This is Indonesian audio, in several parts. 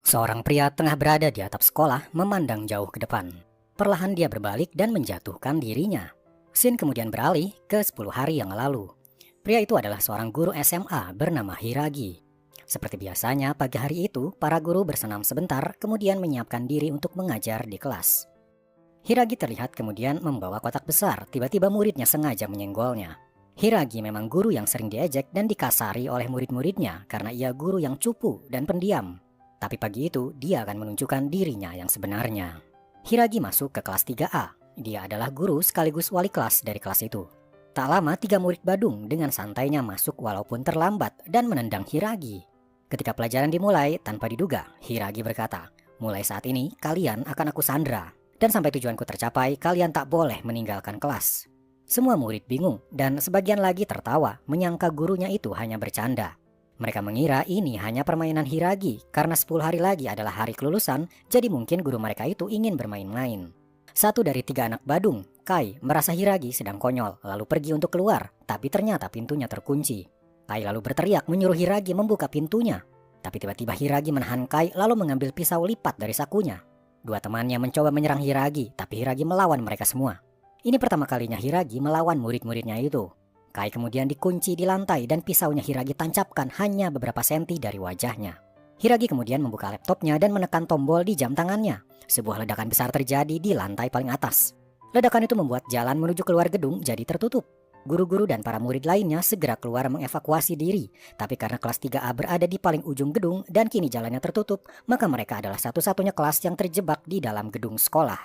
Seorang pria tengah berada di atap sekolah memandang jauh ke depan. Perlahan dia berbalik dan menjatuhkan dirinya. Scene kemudian beralih ke 10 hari yang lalu. Pria itu adalah seorang guru SMA bernama Hiragi. Seperti biasanya pagi hari itu, para guru bersenam sebentar kemudian menyiapkan diri untuk mengajar di kelas. Hiragi terlihat kemudian membawa kotak besar, tiba-tiba muridnya sengaja menyenggolnya. Hiragi memang guru yang sering diejek dan dikasari oleh murid-muridnya karena ia guru yang cupu dan pendiam. Tapi pagi itu, dia akan menunjukkan dirinya yang sebenarnya. Hiragi masuk ke kelas 3A. Dia adalah guru sekaligus wali kelas dari kelas itu. Tak lama, 3 murid Badung dengan santainya masuk walaupun terlambat dan menendang Hiragi. Ketika pelajaran dimulai, tanpa diduga, Hiragi berkata, "Mulai saat ini, kalian akan aku sandra. Dan sampai tujuanku tercapai, kalian tak boleh meninggalkan kelas." Semua murid bingung dan sebagian lagi tertawa, menyangka gurunya itu hanya bercanda. Mereka mengira ini hanya permainan Hiragi karena 10 hari lagi adalah hari kelulusan, jadi mungkin guru mereka itu ingin bermain-main. Satu dari 3 anak Badung, Kai, merasa Hiragi sedang konyol lalu pergi untuk keluar, tapi ternyata pintunya terkunci. Kai lalu berteriak menyuruh Hiragi membuka pintunya. Tapi tiba-tiba Hiragi menahan Kai lalu mengambil pisau lipat dari sakunya. 2 temannya mencoba menyerang Hiragi, tapi Hiragi melawan mereka semua. Ini pertama kalinya Hiragi melawan murid-muridnya itu. Kai kemudian dikunci di lantai dan pisaunya Hiragi tancapkan hanya beberapa senti dari wajahnya. Hiragi kemudian membuka laptopnya dan menekan tombol di jam tangannya. Sebuah ledakan besar terjadi di lantai paling atas. Ledakan itu membuat jalan menuju keluar gedung jadi tertutup. Guru-guru dan para murid lainnya segera keluar mengevakuasi diri. Tapi karena kelas 3A berada di paling ujung gedung dan kini jalannya tertutup, maka mereka adalah satu-satunya kelas yang terjebak di dalam gedung sekolah.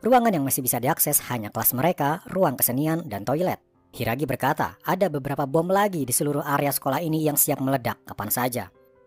Ruangan yang masih bisa diakses hanya kelas mereka, ruang kesenian, dan toilet. Hiragi berkata, ada beberapa bom lagi di seluruh area sekolah ini yang siap meledak kapan saja.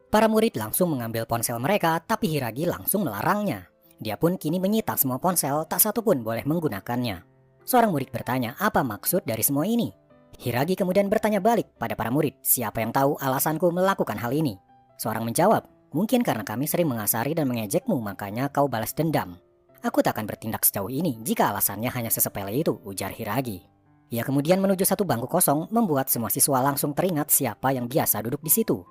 Para murid langsung mengambil ponsel mereka, tapi Hiragi langsung melarangnya. Dia pun kini menyita semua ponsel, tak satu pun boleh menggunakannya. Seorang murid bertanya, apa maksud dari semua ini? Hiragi kemudian bertanya balik pada para murid, siapa yang tahu alasanku melakukan hal ini? Seorang menjawab, mungkin karena kami sering mengasari dan mengejekmu, makanya kau balas dendam. Aku tak akan bertindak sejauh ini jika alasannya hanya sesepele itu, ujar Hiragi. Ia kemudian menuju satu bangku kosong, membuat semua siswa langsung teringat siapa yang biasa duduk di situ.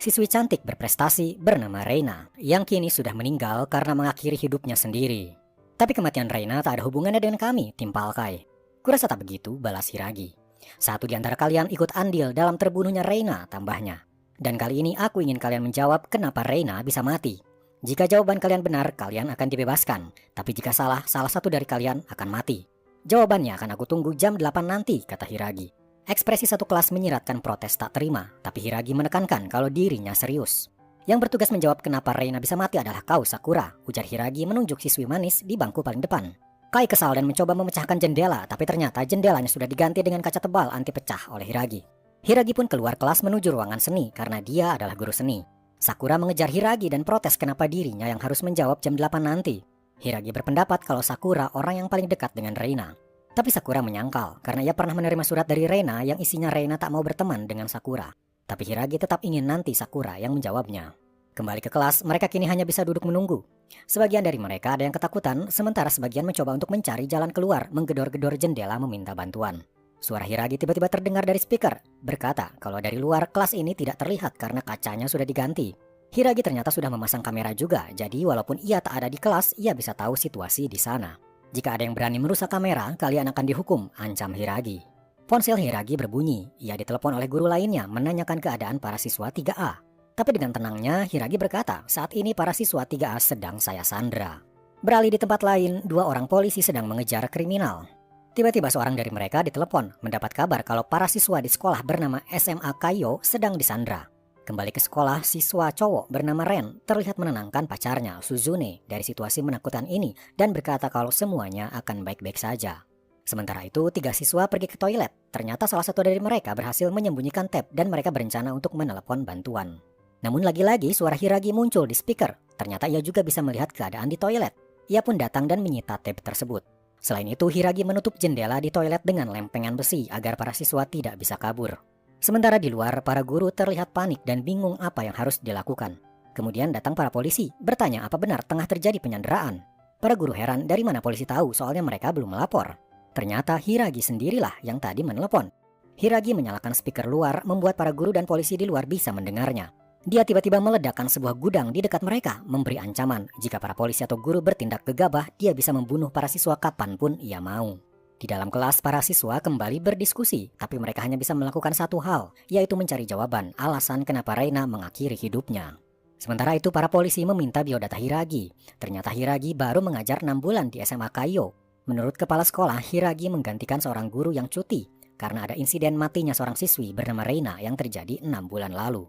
Siswi cantik berprestasi bernama Reina, yang kini sudah meninggal karena mengakhiri hidupnya sendiri. Tapi kematian Reina tak ada hubungannya dengan kami, timpal Kai. Kurasa tak begitu, balas Hiragi. Satu di antara kalian ikut andil dalam terbunuhnya Reina, tambahnya. Dan kali ini aku ingin kalian menjawab kenapa Reina bisa mati. Jika jawaban kalian benar, kalian akan dibebaskan. Tapi jika salah satu dari kalian akan mati. Jawabannya akan aku tunggu jam 8 nanti, kata Hiragi. Ekspresi satu kelas menyiratkan protes tak terima, tapi Hiragi menekankan kalau dirinya serius. Yang bertugas menjawab kenapa Reina bisa mati adalah kau, Sakura, ujar Hiragi menunjuk siswi manis di bangku paling depan. Kai kesal dan mencoba memecahkan jendela, tapi ternyata jendelanya sudah diganti dengan kaca tebal anti pecah oleh Hiragi. Hiragi pun keluar kelas menuju ruangan seni karena dia adalah guru seni. Sakura mengejar Hiragi dan protes kenapa dirinya yang harus menjawab jam 8 nanti. Hiragi berpendapat kalau Sakura orang yang paling dekat dengan Reina. Tapi Sakura menyangkal karena ia pernah menerima surat dari Reina yang isinya Reina tak mau berteman dengan Sakura. Tapi Hiragi tetap ingin nanti Sakura yang menjawabnya. Kembali ke kelas, mereka kini hanya bisa duduk menunggu. Sebagian dari mereka ada yang ketakutan, sementara sebagian mencoba untuk mencari jalan keluar, menggedor-gedor jendela meminta bantuan. Suara Hiragi tiba-tiba terdengar dari speaker, berkata kalau dari luar kelas ini tidak terlihat karena kacanya sudah diganti. Hiragi ternyata sudah memasang kamera juga, jadi walaupun ia tak ada di kelas, ia bisa tahu situasi di sana. Jika ada yang berani merusak kamera, kalian akan dihukum, ancam Hiragi. Ponsel Hiragi berbunyi, ia ditelepon oleh guru lainnya menanyakan keadaan para siswa 3A. Tapi dengan tenangnya, Hiragi berkata, saat ini para siswa 3A sedang saya sandra. Beralih di tempat lain, 2 orang polisi sedang mengejar kriminal. Tiba-tiba seorang dari mereka ditelepon, mendapat kabar kalau para siswa di sekolah bernama SMA Kayo sedang disandra. Kembali ke sekolah, siswa cowok bernama Ren terlihat menenangkan pacarnya, Suzune, dari situasi menakutkan ini dan berkata kalau semuanya akan baik-baik saja. Sementara itu, 3 siswa pergi ke toilet. Ternyata salah satu dari mereka berhasil menyembunyikan tab dan mereka berencana untuk menelepon bantuan. Namun lagi-lagi suara Hiragi muncul di speaker. Ternyata ia juga bisa melihat keadaan di toilet. Ia pun datang dan menyita tab tersebut. Selain itu, Hiragi menutup jendela di toilet dengan lempengan besi agar para siswa tidak bisa kabur. Sementara di luar, para guru terlihat panik dan bingung apa yang harus dilakukan. Kemudian datang para polisi, bertanya apa benar tengah terjadi penyanderaan. Para guru heran dari mana polisi tahu soalnya mereka belum melapor. Ternyata Hiragi sendirilah yang tadi menelepon. Hiragi menyalakan speaker luar membuat para guru dan polisi di luar bisa mendengarnya. Dia tiba-tiba meledakkan sebuah gudang di dekat mereka, memberi ancaman jika para polisi atau guru bertindak gegabah, dia bisa membunuh para siswa kapanpun ia mau. Di dalam kelas, para siswa kembali berdiskusi, tapi mereka hanya bisa melakukan satu hal, yaitu mencari jawaban alasan kenapa Reina mengakhiri hidupnya. Sementara itu, para polisi meminta biodata Hiragi. Ternyata Hiragi baru mengajar 6 bulan di SMA Kaiyo. Menurut kepala sekolah, Hiragi menggantikan seorang guru yang cuti karena ada insiden matinya seorang siswi bernama Reina yang terjadi 6 bulan lalu.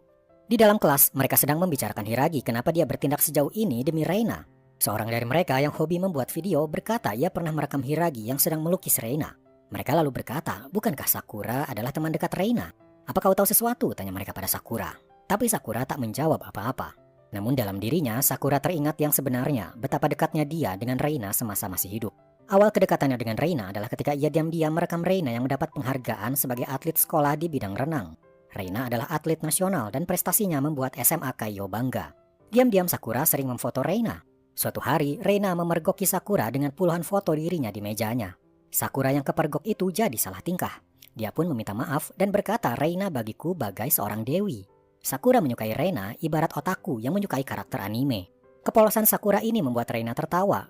Di dalam kelas, mereka sedang membicarakan Hiragi kenapa dia bertindak sejauh ini demi Reina. Seorang dari mereka yang hobi membuat video berkata ia pernah merekam Hiragi yang sedang melukis Reina. Mereka lalu berkata, bukankah Sakura adalah teman dekat Reina? Apa kau tahu sesuatu? Tanya mereka pada Sakura. Tapi Sakura tak menjawab apa-apa. Namun dalam dirinya, Sakura teringat yang sebenarnya, betapa dekatnya dia dengan Reina semasa masih hidup. Awal kedekatannya dengan Reina adalah ketika ia diam-diam merekam Reina yang mendapat penghargaan sebagai atlet sekolah di bidang renang. Reina adalah atlet nasional dan prestasinya membuat SMA Kaiyo bangga. Diam-diam Sakura sering memfoto Reina. Suatu hari, Reina memergoki Sakura dengan puluhan foto dirinya di mejanya. Sakura yang kepergok itu jadi salah tingkah. Dia pun meminta maaf dan berkata Reina bagiku bagai seorang dewi. Sakura menyukai Reina ibarat otaku yang menyukai karakter anime. Kepolosan Sakura ini membuat Reina tertawa.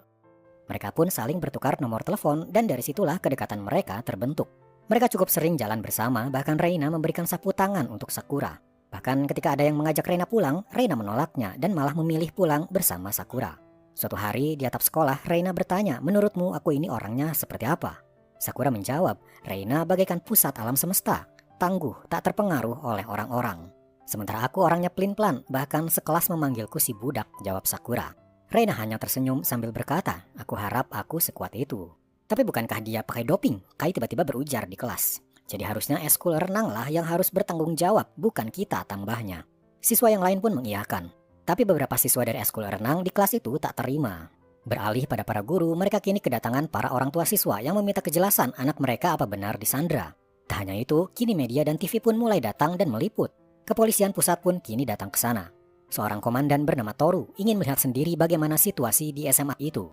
Mereka pun saling bertukar nomor telepon dan dari situlah kedekatan mereka terbentuk. Mereka cukup sering jalan bersama, bahkan Reina memberikan sapu tangan untuk Sakura. Bahkan ketika ada yang mengajak Reina pulang, Reina menolaknya dan malah memilih pulang bersama Sakura. Suatu hari di atap sekolah, Reina bertanya, menurutmu aku ini orangnya seperti apa? Sakura menjawab, Reina bagaikan pusat alam semesta, tangguh, tak terpengaruh oleh orang-orang. Sementara aku orangnya pelin-pelan, bahkan sekelas memanggilku si budak, jawab Sakura. Reina hanya tersenyum sambil berkata, aku harap aku sekuat itu. Tapi bukankah dia pakai doping? Kai tiba-tiba berujar di kelas. Jadi harusnya eskul renang lah yang harus bertanggung jawab, bukan kita, tambahnya. Siswa yang lain pun mengiyakan. Tapi beberapa siswa dari eskul renang di kelas itu tak terima. Beralih pada para guru, mereka kini kedatangan para orang tua siswa yang meminta kejelasan anak mereka apa benar disandra. Tak hanya itu, kini media dan TV pun mulai datang dan meliput. Kepolisian pusat pun kini datang ke sana. Seorang komandan bernama Toru ingin melihat sendiri bagaimana situasi di SMA itu.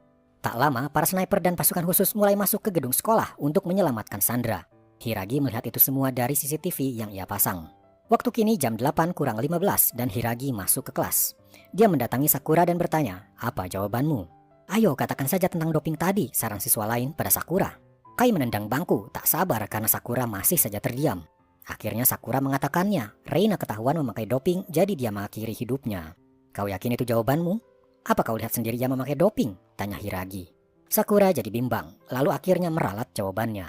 Tak lama, para sniper dan pasukan khusus mulai masuk ke gedung sekolah untuk menyelamatkan Sandra. Hiragi melihat itu semua dari CCTV yang ia pasang. Waktu kini jam 8:15 dan Hiragi masuk ke kelas. Dia mendatangi Sakura dan bertanya, apa jawabanmu? Ayo katakan saja tentang doping tadi, saran siswa lain pada Sakura. Kai menendang bangku, tak sabar karena Sakura masih saja terdiam. Akhirnya Sakura mengatakannya, Reina ketahuan memakai doping jadi dia mengakhiri hidupnya. Kau yakin itu jawabanmu? Apa kau lihat sendiri dia memakai doping? Tanya Hiragi. Sakura jadi bimbang, lalu akhirnya meralat jawabannya.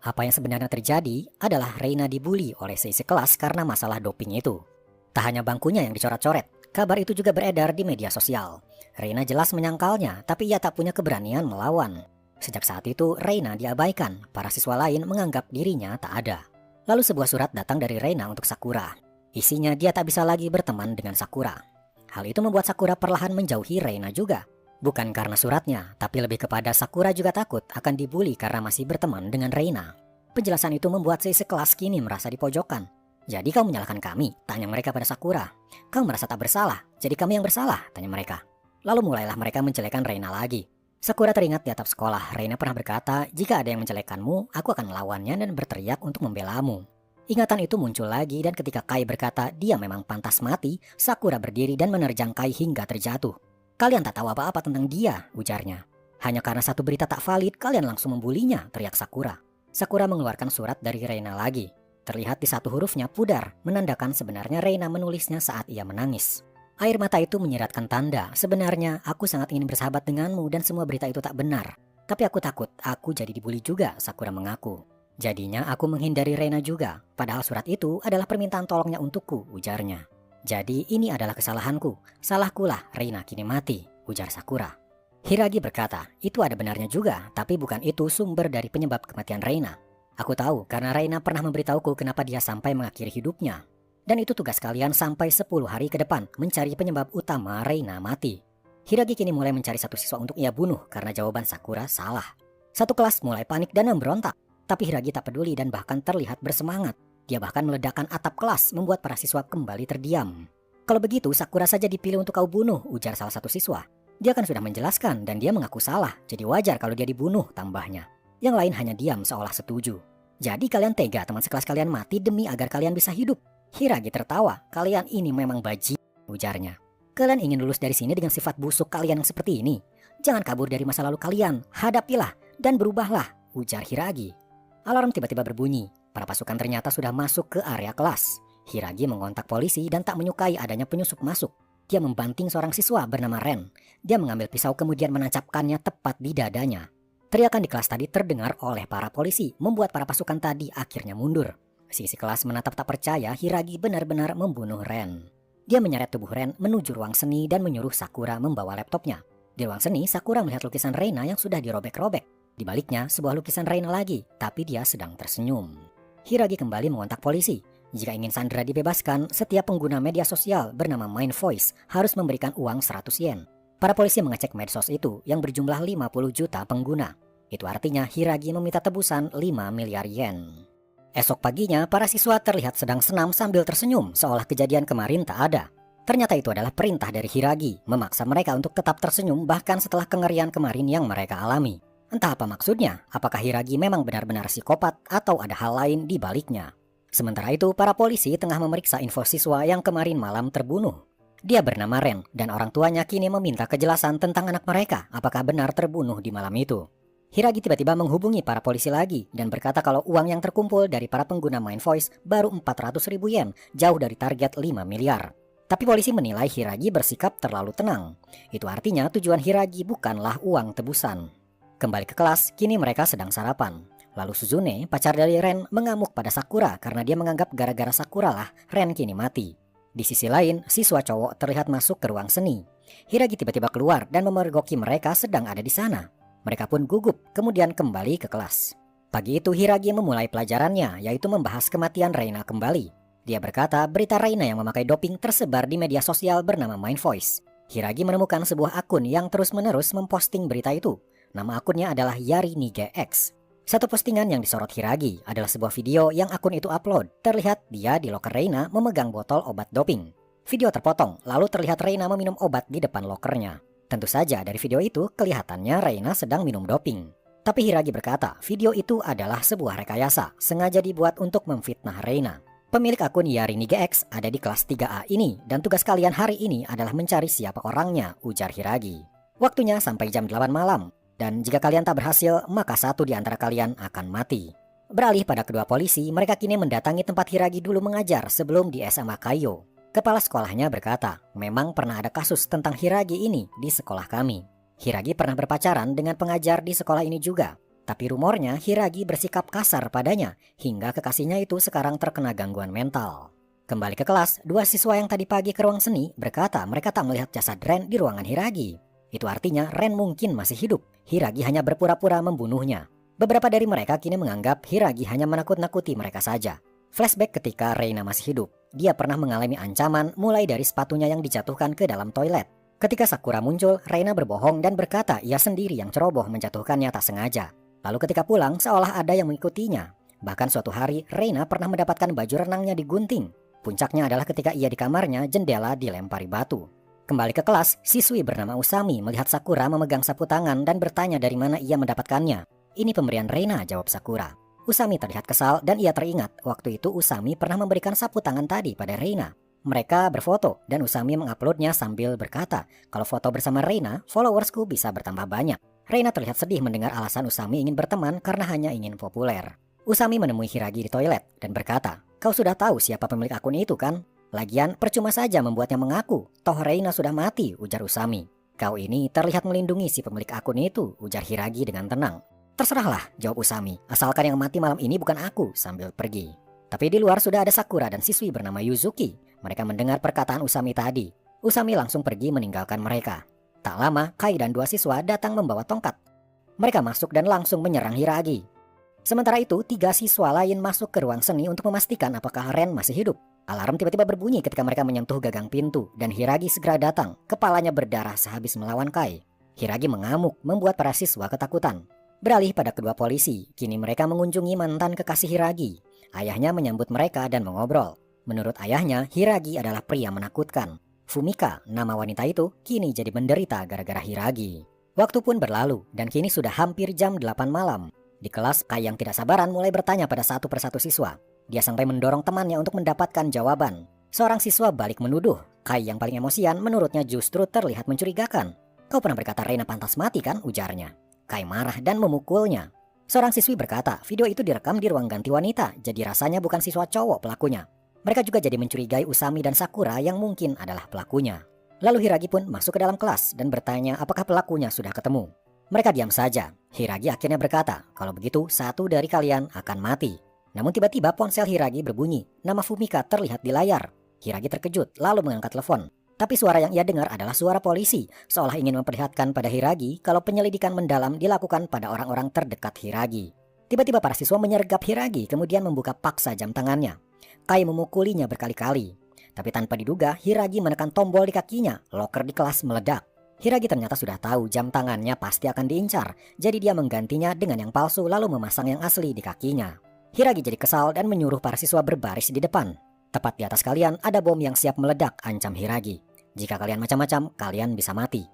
Apa yang sebenarnya terjadi adalah Reina dibully oleh seisi kelas karena masalah doping itu. Tak hanya bangkunya yang dicoret-coret, kabar itu juga beredar di media sosial. Reina jelas menyangkalnya, tapi ia tak punya keberanian melawan. Sejak saat itu, Reina diabaikan, para siswa lain menganggap dirinya tak ada. Lalu sebuah surat datang dari Reina untuk Sakura. Isinya dia tak bisa lagi berteman dengan Sakura. Hal itu membuat Sakura perlahan menjauhi Reina juga. Bukan karena suratnya, tapi lebih kepada Sakura juga takut akan dibully karena masih berteman dengan Reina. Penjelasan itu membuat seisi kelas kini merasa dipojokkan. Jadi kau menyalahkan kami? Tanya mereka pada Sakura. Kau merasa tak bersalah? Jadi kami yang bersalah? Tanya mereka. Lalu mulailah mereka menjelekan Reina lagi. Sakura teringat di atap sekolah, Reina pernah berkata, jika ada yang menjelekkanmu, aku akan melawannya dan berteriak untuk membelamu. Ingatan itu muncul lagi dan ketika Kai berkata dia memang pantas mati, Sakura berdiri dan menerjang Kai hingga terjatuh. Kalian tak tahu apa-apa tentang dia, ujarnya. Hanya karena satu berita tak valid, kalian langsung membulinya, teriak Sakura. Sakura mengeluarkan surat dari Reina lagi. Terlihat di satu hurufnya pudar, menandakan sebenarnya Reina menulisnya saat ia menangis. Air mata itu menyiratkan tanda, sebenarnya aku sangat ingin bersahabat denganmu dan semua berita itu tak benar. Tapi aku takut, aku jadi dibully juga, Sakura mengaku. Jadinya aku menghindari Reina juga, padahal surat itu adalah permintaan tolongnya untukku, ujarnya. Jadi ini adalah kesalahanku, salahkulah Reina kini mati, ujar Sakura. Hiragi berkata, itu ada benarnya juga, tapi bukan itu sumber dari penyebab kematian Reina. Aku tahu karena Reina pernah memberitahuku kenapa dia sampai mengakhiri hidupnya. Dan itu tugas kalian sampai 10 hari ke depan, mencari penyebab utama Reina mati. Hiragi kini mulai mencari satu siswa untuk ia bunuh karena jawaban Sakura salah. Satu kelas mulai panik dan memberontak. Tapi Hiragi tak peduli dan bahkan terlihat bersemangat. Dia bahkan meledakkan atap kelas membuat para siswa kembali terdiam. Kalau begitu Sakura saja dipilih untuk kau bunuh, ujar salah satu siswa. Dia kan sudah menjelaskan dan dia mengaku salah, jadi wajar kalau dia dibunuh, tambahnya. Yang lain hanya diam seolah setuju. Jadi kalian tega teman sekelas kalian mati demi agar kalian bisa hidup. Hiragi tertawa. "Kalian ini memang ujarnya. "Kalian ingin lulus dari sini dengan sifat busuk kalian yang seperti ini? Jangan kabur dari masa lalu kalian, hadapilah dan berubahlah," ujar Hiragi. Alarm tiba-tiba berbunyi. Para pasukan ternyata sudah masuk ke area kelas. Hiragi mengontak polisi dan tak menyukai adanya penyusup masuk. Dia membanting seorang siswa bernama Ren. Dia mengambil pisau kemudian menancapkannya tepat di dadanya. Teriakan di kelas tadi terdengar oleh para polisi, membuat para pasukan tadi akhirnya mundur. Sisi kelas menatap tak percaya Hiragi benar-benar membunuh Ren. Dia menyeret tubuh Ren menuju ruang seni dan menyuruh Sakura membawa laptopnya. Di ruang seni, Sakura melihat lukisan Reina yang sudah dirobek-robek. Di baliknya, sebuah lukisan Reina lagi, tapi dia sedang tersenyum. Hiragi kembali mengontak polisi. Jika ingin Sandra dibebaskan, setiap pengguna media sosial bernama Mind Voice harus memberikan uang 100 yen. Para polisi mengecek medsos itu yang berjumlah 50 juta pengguna. Itu artinya Hiragi meminta tebusan 5 miliar yen. Esok paginya, para siswa terlihat sedang senam sambil tersenyum seolah kejadian kemarin tak ada. Ternyata itu adalah perintah dari Hiragi, memaksa mereka untuk tetap tersenyum bahkan setelah kengerian kemarin yang mereka alami. Entah apa maksudnya, apakah Hiragi memang benar-benar psikopat atau ada hal lain di baliknya. Sementara itu, para polisi tengah memeriksa info siswa yang kemarin malam terbunuh. Dia bernama Ren dan orang tuanya kini meminta kejelasan tentang anak mereka apakah benar terbunuh di malam itu. Hiragi tiba-tiba menghubungi para polisi lagi dan berkata kalau uang yang terkumpul dari para pengguna Mind Voice baru 400.000 yen, jauh dari target 5 miliar. Tapi polisi menilai Hiragi bersikap terlalu tenang. Itu artinya tujuan Hiragi bukanlah uang tebusan. Kembali ke kelas, kini mereka sedang sarapan. Lalu Suzune, pacar dari Ren, mengamuk pada Sakura karena dia menganggap gara-gara Sakura lah Ren kini mati. Di sisi lain, siswa cowok terlihat masuk ke ruang seni. Hiragi tiba-tiba keluar dan memergoki mereka sedang ada di sana. Mereka pun gugup, kemudian kembali ke kelas. Pagi itu Hiragi memulai pelajarannya, yaitu membahas kematian Reina kembali. Dia berkata berita Reina yang memakai doping tersebar di media sosial bernama Mind Voice. Hiragi menemukan sebuah akun yang terus-menerus memposting berita itu. Nama akunnya adalah Yarinige X. Satu postingan yang disorot Hiragi adalah sebuah video yang akun itu upload. Terlihat dia di loker Reina memegang botol obat doping. Video terpotong, lalu terlihat Reina meminum obat di depan lokernya. Tentu saja dari video itu kelihatannya Reina sedang minum doping. Tapi Hiragi berkata video itu adalah sebuah rekayasa, sengaja dibuat untuk memfitnah Reina. Pemilik akun Yarinige X ada di kelas 3A ini dan tugas kalian hari ini adalah mencari siapa orangnya, ujar Hiragi. Waktunya sampai jam 8 malam. Dan jika kalian tak berhasil, maka satu di antara kalian akan mati. Beralih pada kedua polisi, mereka kini mendatangi tempat Hiragi dulu mengajar sebelum di SMA Kaiyo. Kepala sekolahnya berkata, memang pernah ada kasus tentang Hiragi ini di sekolah kami. Hiragi pernah berpacaran dengan pengajar di sekolah ini juga. Tapi rumornya Hiragi bersikap kasar padanya, hingga kekasihnya itu sekarang terkena gangguan mental. Kembali ke kelas, dua siswa yang tadi pagi ke ruang seni berkata mereka tak melihat jasad Ren di ruangan Hiragi. Itu artinya Ren mungkin masih hidup. Hiragi hanya berpura-pura membunuhnya. Beberapa dari mereka kini menganggap Hiragi hanya menakut-nakuti mereka saja. Flashback ketika Reina masih hidup. Dia pernah mengalami ancaman mulai dari sepatunya yang dijatuhkan ke dalam toilet. Ketika Sakura muncul, Reina berbohong dan berkata ia sendiri yang ceroboh menjatuhkannya tak sengaja. Lalu ketika pulang, seolah ada yang mengikutinya. Bahkan suatu hari, Reina pernah mendapatkan baju renangnya digunting. Puncaknya adalah ketika ia di kamarnya, jendela dilempari batu. Kembali ke kelas, siswi bernama Usami melihat Sakura memegang sapu tangan dan bertanya dari mana ia mendapatkannya. Ini pemberian Reina, jawab Sakura. Usami terlihat kesal dan ia teringat waktu itu Usami pernah memberikan sapu tangan tadi pada Reina. Mereka berfoto dan Usami menguploadnya sambil berkata, kalau foto bersama Reina, followersku bisa bertambah banyak. Reina terlihat sedih mendengar alasan Usami ingin berteman karena hanya ingin populer. Usami menemui Hiragi di toilet dan berkata, kau sudah tahu siapa pemilik akun itu kan? Lagian percuma saja membuatnya mengaku, toh Reina sudah mati, ujar Usami. Kau ini terlihat melindungi si pemilik akun itu, ujar Hiragi dengan tenang. Terserahlah, jawab Usami, asalkan yang mati malam ini bukan aku, sambil pergi. Tapi di luar sudah ada Sakura dan siswi bernama Yuzuki. Mereka mendengar perkataan Usami tadi. Usami langsung pergi meninggalkan mereka. Tak lama, Kai dan dua siswa datang membawa tongkat. Mereka masuk dan langsung menyerang Hiragi. Sementara itu, 3 siswa lain masuk ke ruang seni untuk memastikan apakah Ren masih hidup. Alarm tiba-tiba berbunyi ketika mereka menyentuh gagang pintu dan Hiragi segera datang, kepalanya berdarah sehabis melawan Kai. Hiragi mengamuk, membuat para siswa ketakutan. Beralih pada kedua polisi, kini mereka mengunjungi mantan kekasih Hiragi. Ayahnya menyambut mereka dan mengobrol. Menurut ayahnya, Hiragi adalah pria menakutkan. Fumika, nama wanita itu, kini jadi menderita gara-gara Hiragi. Waktu pun berlalu dan kini sudah hampir jam 8 malam. Di kelas, Kai yang tidak sabaran mulai bertanya pada satu persatu siswa. Dia sampai mendorong temannya untuk mendapatkan jawaban. Seorang siswa balik menuduh. Kai yang paling emosian menurutnya justru terlihat mencurigakan. Kau pernah berkata Reina pantas mati kan, ujarnya. Kai marah dan memukulnya. Seorang siswi berkata video itu direkam di ruang ganti wanita, jadi rasanya bukan siswa cowok pelakunya. Mereka juga jadi mencurigai Usami dan Sakura yang mungkin adalah pelakunya. Lalu Hiragi pun masuk ke dalam kelas dan bertanya apakah pelakunya sudah ketemu. Mereka diam saja. Hiragi akhirnya berkata, kalau begitu satu dari kalian akan mati. Namun tiba-tiba ponsel Hiragi berbunyi. Nama Fumika terlihat di layar. Hiragi terkejut lalu mengangkat telepon. Tapi suara yang ia dengar adalah suara polisi, seolah ingin memperlihatkan pada Hiragi kalau penyelidikan mendalam dilakukan pada orang-orang terdekat Hiragi. Tiba-tiba para siswa menyergap Hiragi kemudian membuka paksa jam tangannya. Kai memukulinya berkali-kali. Tapi tanpa diduga, Hiragi menekan tombol di kakinya, loker di kelas meledak. Hiragi ternyata sudah tahu jam tangannya pasti akan diincar, jadi dia menggantinya dengan yang palsu lalu memasang yang asli di kakinya. Hiragi jadi kesal dan menyuruh para siswa berbaris di depan. Tepat di atas kalian ada bom yang siap meledak, ancam Hiragi. Jika kalian macam-macam, kalian bisa mati.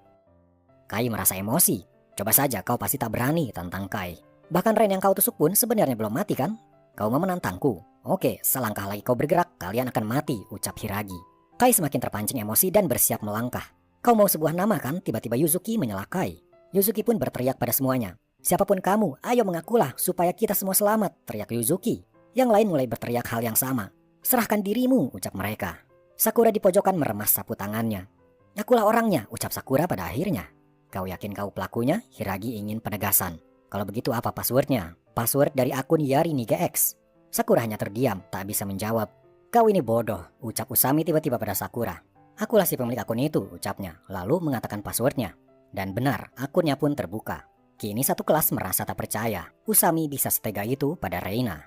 Kai merasa emosi. Coba saja kau pasti tak berani tantang Kai. Bahkan Ren yang kau tusuk pun sebenarnya belum mati kan? Kau mau menantangku? Oke, selangkah lagi kau bergerak, kalian akan mati, ucap Hiragi. Kai semakin terpancing emosi dan bersiap melangkah. Kau mau sebuah nama kan? Tiba-tiba Yuzuki menyela Kai. Yuzuki pun berteriak pada semuanya. Siapapun kamu, ayo mengakulah supaya kita semua selamat, teriak Yuzuki. Yang lain mulai berteriak hal yang sama. Serahkan dirimu, ucap mereka. Sakura di pojokan meremas sapu tangannya. Akulah orangnya, ucap Sakura pada akhirnya. Kau yakin kau pelakunya? Hiragi ingin penegasan. Kalau begitu apa passwordnya? Password dari akun Yari Niga X. Sakura hanya terdiam, tak bisa menjawab. Kau ini bodoh, ucap Usami tiba-tiba pada Sakura. Akulah si pemilik akun itu, ucapnya, lalu mengatakan passwordnya. Dan benar, akunnya pun terbuka. Kini satu kelas merasa tak percaya. Usami bisa setega itu pada Reina.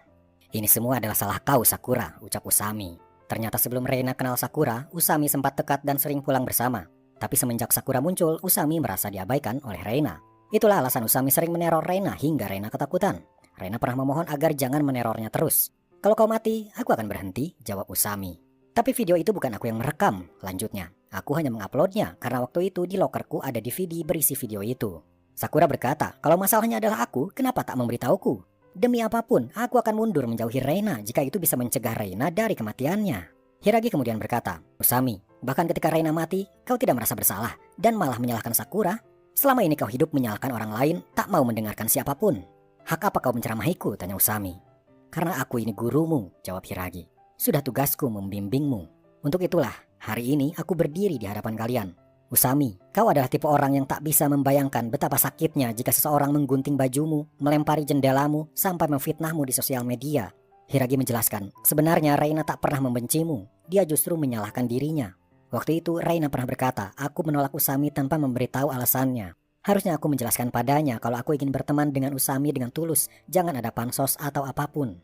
Ini semua adalah salah kau, Sakura, ucap Usami. Ternyata sebelum Reina kenal Sakura, Usami sempat dekat dan sering pulang bersama. Tapi semenjak Sakura muncul, Usami merasa diabaikan oleh Reina. Itulah alasan Usami sering meneror Reina hingga Reina ketakutan. Reina pernah memohon agar jangan menerornya terus. Kalau kau mati, aku akan berhenti, jawab Usami. Tapi video itu bukan aku yang merekam, lanjutnya. Aku hanya menguploadnya karena waktu itu di lokerku ada DVD berisi video itu. Sakura berkata, kalau masalahnya adalah aku, kenapa tak memberitahuku? Demi apapun, aku akan mundur menjauhi Reina jika itu bisa mencegah Reina dari kematiannya. Hiragi kemudian berkata, Usami, bahkan ketika Reina mati, kau tidak merasa bersalah dan malah menyalahkan Sakura? Selama ini kau hidup menyalahkan orang lain, tak mau mendengarkan siapapun. Hak apa kau menceramahiku? Tanya Usami. Karena aku ini gurumu, jawab Hiragi. Sudah tugasku membimbingmu. Untuk itulah, hari ini aku berdiri di hadapan kalian. Usami, kau adalah tipe orang yang tak bisa membayangkan betapa sakitnya jika seseorang menggunting bajumu, melempari jendelamu, sampai memfitnahmu di sosial media. Hiragi menjelaskan, sebenarnya Reina tak pernah membencimu, dia justru menyalahkan dirinya. Waktu itu Reina pernah berkata, aku menolak Usami tanpa memberitahu alasannya. Harusnya aku menjelaskan padanya kalau aku ingin berteman dengan Usami dengan tulus, jangan ada pansos atau apapun.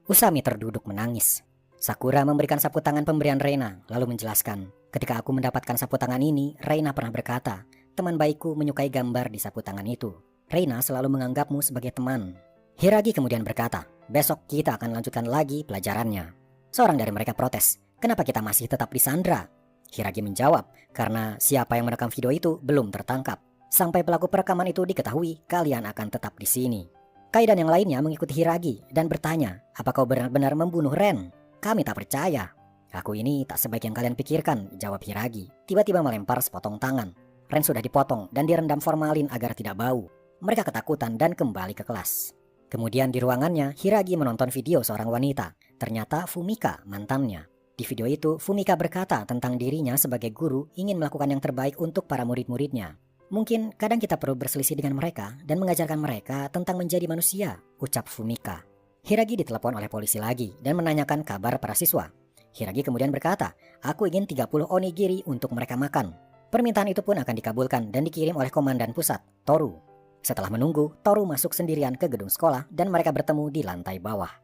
Usami terduduk menangis. Sakura memberikan sapu tangan pemberian Reina, lalu menjelaskan, ketika aku mendapatkan sapu tangan ini, Reina pernah berkata, teman baikku menyukai gambar di sapu tangan itu. Reina selalu menganggapmu sebagai teman. Hiragi kemudian berkata, besok kita akan lanjutkan lagi pelajarannya. Seorang dari mereka protes, kenapa kita masih tetap disandra? Hiragi menjawab, karena siapa yang merekam video itu belum tertangkap. Sampai pelaku perekaman itu diketahui, kalian akan tetap di sini. Kai dan yang lainnya mengikuti Hiragi dan bertanya, apa kau benar-benar membunuh Ren? Kami tak percaya. Aku ini tak sebaik yang kalian pikirkan, jawab Hiragi. Tiba-tiba melempar sepotong tangan. Ren sudah dipotong dan direndam formalin agar tidak bau. Mereka ketakutan dan kembali ke kelas. Kemudian di ruangannya, Hiragi menonton video seorang wanita. Ternyata Fumika, mantannya. Di video itu, Fumika berkata tentang dirinya sebagai guru ingin melakukan yang terbaik untuk para murid-muridnya. Mungkin kadang kita perlu berselisih dengan mereka dan mengajarkan mereka tentang menjadi manusia, ucap Fumika. Hiragi ditelepon oleh polisi lagi dan menanyakan kabar para siswa. Hiragi kemudian berkata, aku ingin 30 onigiri untuk mereka makan. Permintaan itu pun akan dikabulkan dan dikirim oleh komandan pusat, Toru. Setelah menunggu, Toru masuk sendirian ke gedung sekolah dan mereka bertemu di lantai bawah.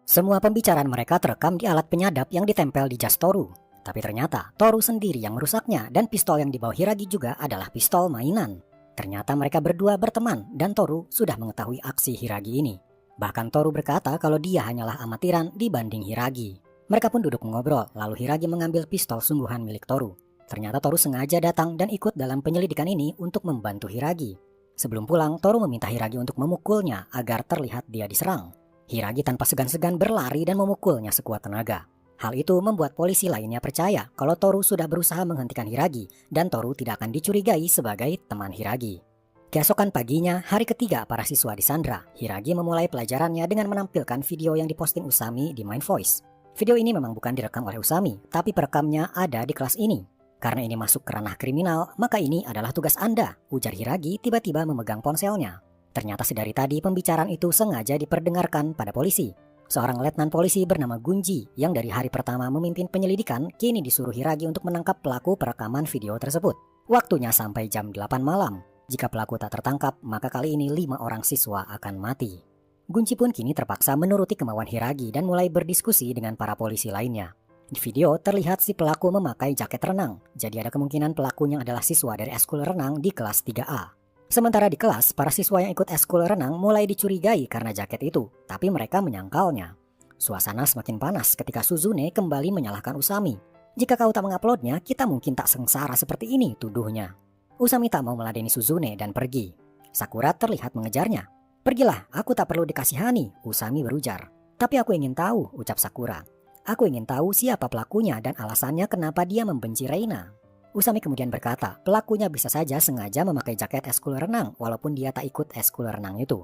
Semua pembicaraan mereka terekam di alat penyadap yang ditempel di jas Toru. Tapi ternyata Toru sendiri yang merusaknya dan pistol yang dibawa Hiragi juga adalah pistol mainan. Ternyata mereka berdua berteman dan Toru sudah mengetahui aksi Hiragi ini. Bahkan Toru berkata kalau dia hanyalah amatiran dibanding Hiragi. Mereka pun duduk mengobrol, lalu Hiragi mengambil pistol sungguhan milik Toru. Ternyata Toru sengaja datang dan ikut dalam penyelidikan ini untuk membantu Hiragi. Sebelum pulang, Toru meminta Hiragi untuk memukulnya agar terlihat dia diserang. Hiragi tanpa segan-segan berlari dan memukulnya sekuat tenaga. Hal itu membuat polisi lainnya percaya kalau Toru sudah berusaha menghentikan Hiragi dan Toru tidak akan dicurigai sebagai teman Hiragi. Keesokan paginya, hari ketiga para siswa disandra, Hiragi memulai pelajarannya dengan menampilkan video yang diposting Usami di Mind Voice. Video ini memang bukan direkam oleh Usami, tapi perekamnya ada di kelas ini. Karena ini masuk ke ranah kriminal, maka ini adalah tugas Anda, ujar Hiragi tiba-tiba memegang ponselnya. Ternyata sedari tadi pembicaraan itu sengaja diperdengarkan pada polisi. Seorang letnan polisi bernama Gunji yang dari hari pertama memimpin penyelidikan kini disuruh Hiragi untuk menangkap pelaku perekaman video tersebut. Waktunya sampai jam 8 malam. Jika pelaku tak tertangkap, maka kali ini 5 orang siswa akan mati. Gunji pun kini terpaksa menuruti kemauan Hiragi dan mulai berdiskusi dengan para polisi lainnya. Di video terlihat si pelaku memakai jaket renang, jadi ada kemungkinan pelakunya adalah siswa dari eskul renang di kelas 3A. Sementara di kelas, para siswa yang ikut eskul renang mulai dicurigai karena jaket itu, tapi mereka menyangkalnya. Suasana semakin panas ketika Suzune kembali menyalahkan Usami. Jika kau tak menguploadnya, kita mungkin tak sengsara seperti ini, tuduhnya. Usami tak mau meladeni Suzune dan pergi. Sakura terlihat mengejarnya. Pergilah, aku tak perlu dikasihani, Usami berujar. Tapi aku ingin tahu, ucap Sakura. Aku ingin tahu siapa pelakunya dan alasannya kenapa dia membenci Reina. Usami kemudian berkata, pelakunya bisa saja sengaja memakai jaket eskul renang walaupun dia tak ikut eskul renang itu.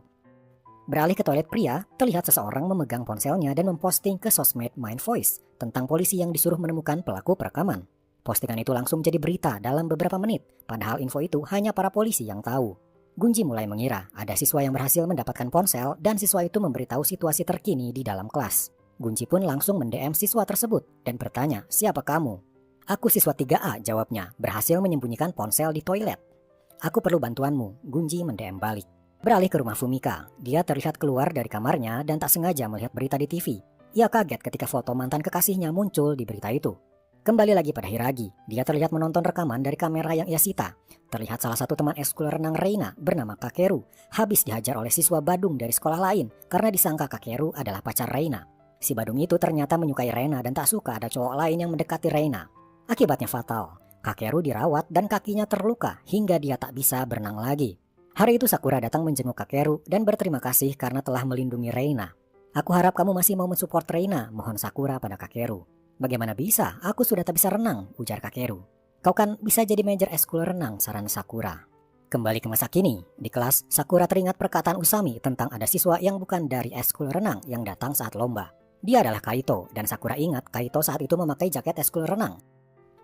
Beralih ke toilet pria, terlihat seseorang memegang ponselnya dan memposting ke sosmed Mind Voice tentang polisi yang disuruh menemukan pelaku perekaman. Postingan itu langsung jadi berita dalam beberapa menit, padahal info itu hanya para polisi yang tahu. Gunji mulai mengira ada siswa yang berhasil mendapatkan ponsel dan siswa itu memberitahu situasi terkini di dalam kelas. Gunji pun langsung mend-DM siswa tersebut dan bertanya, siapa kamu? Aku siswa 3A, jawabnya, berhasil menyembunyikan ponsel di toilet. Aku perlu bantuanmu, Gunji mend-DM balik. Beralih ke rumah Fumika, dia terlihat keluar dari kamarnya dan tak sengaja melihat berita di TV. Ia kaget ketika foto mantan kekasihnya muncul di berita itu. Kembali lagi pada Hiragi, dia terlihat menonton rekaman dari kamera yang ia sita. Terlihat salah satu teman ekskul renang Reina bernama Kakeru habis dihajar oleh siswa Badung dari sekolah lain karena disangka Kakeru adalah pacar Reina. Si Badung itu ternyata menyukai Reina dan tak suka ada cowok lain yang mendekati Reina. Akibatnya fatal, Kakeru dirawat dan kakinya terluka hingga dia tak bisa berenang lagi. Hari itu Sakura datang menjenguk Kakeru dan berterima kasih karena telah melindungi Reina. Aku harap kamu masih mau mensupport Reina, mohon Sakura pada Kakeru. Bagaimana bisa, aku sudah tak bisa renang, ujar Kakeru. Kau kan bisa jadi major eskul renang, saran Sakura. Kembali ke masa kini, di kelas Sakura teringat perkataan Usami tentang ada siswa yang bukan dari eskul renang yang datang saat lomba. Dia adalah Kaito dan Sakura ingat Kaito saat itu memakai jaket eskul renang.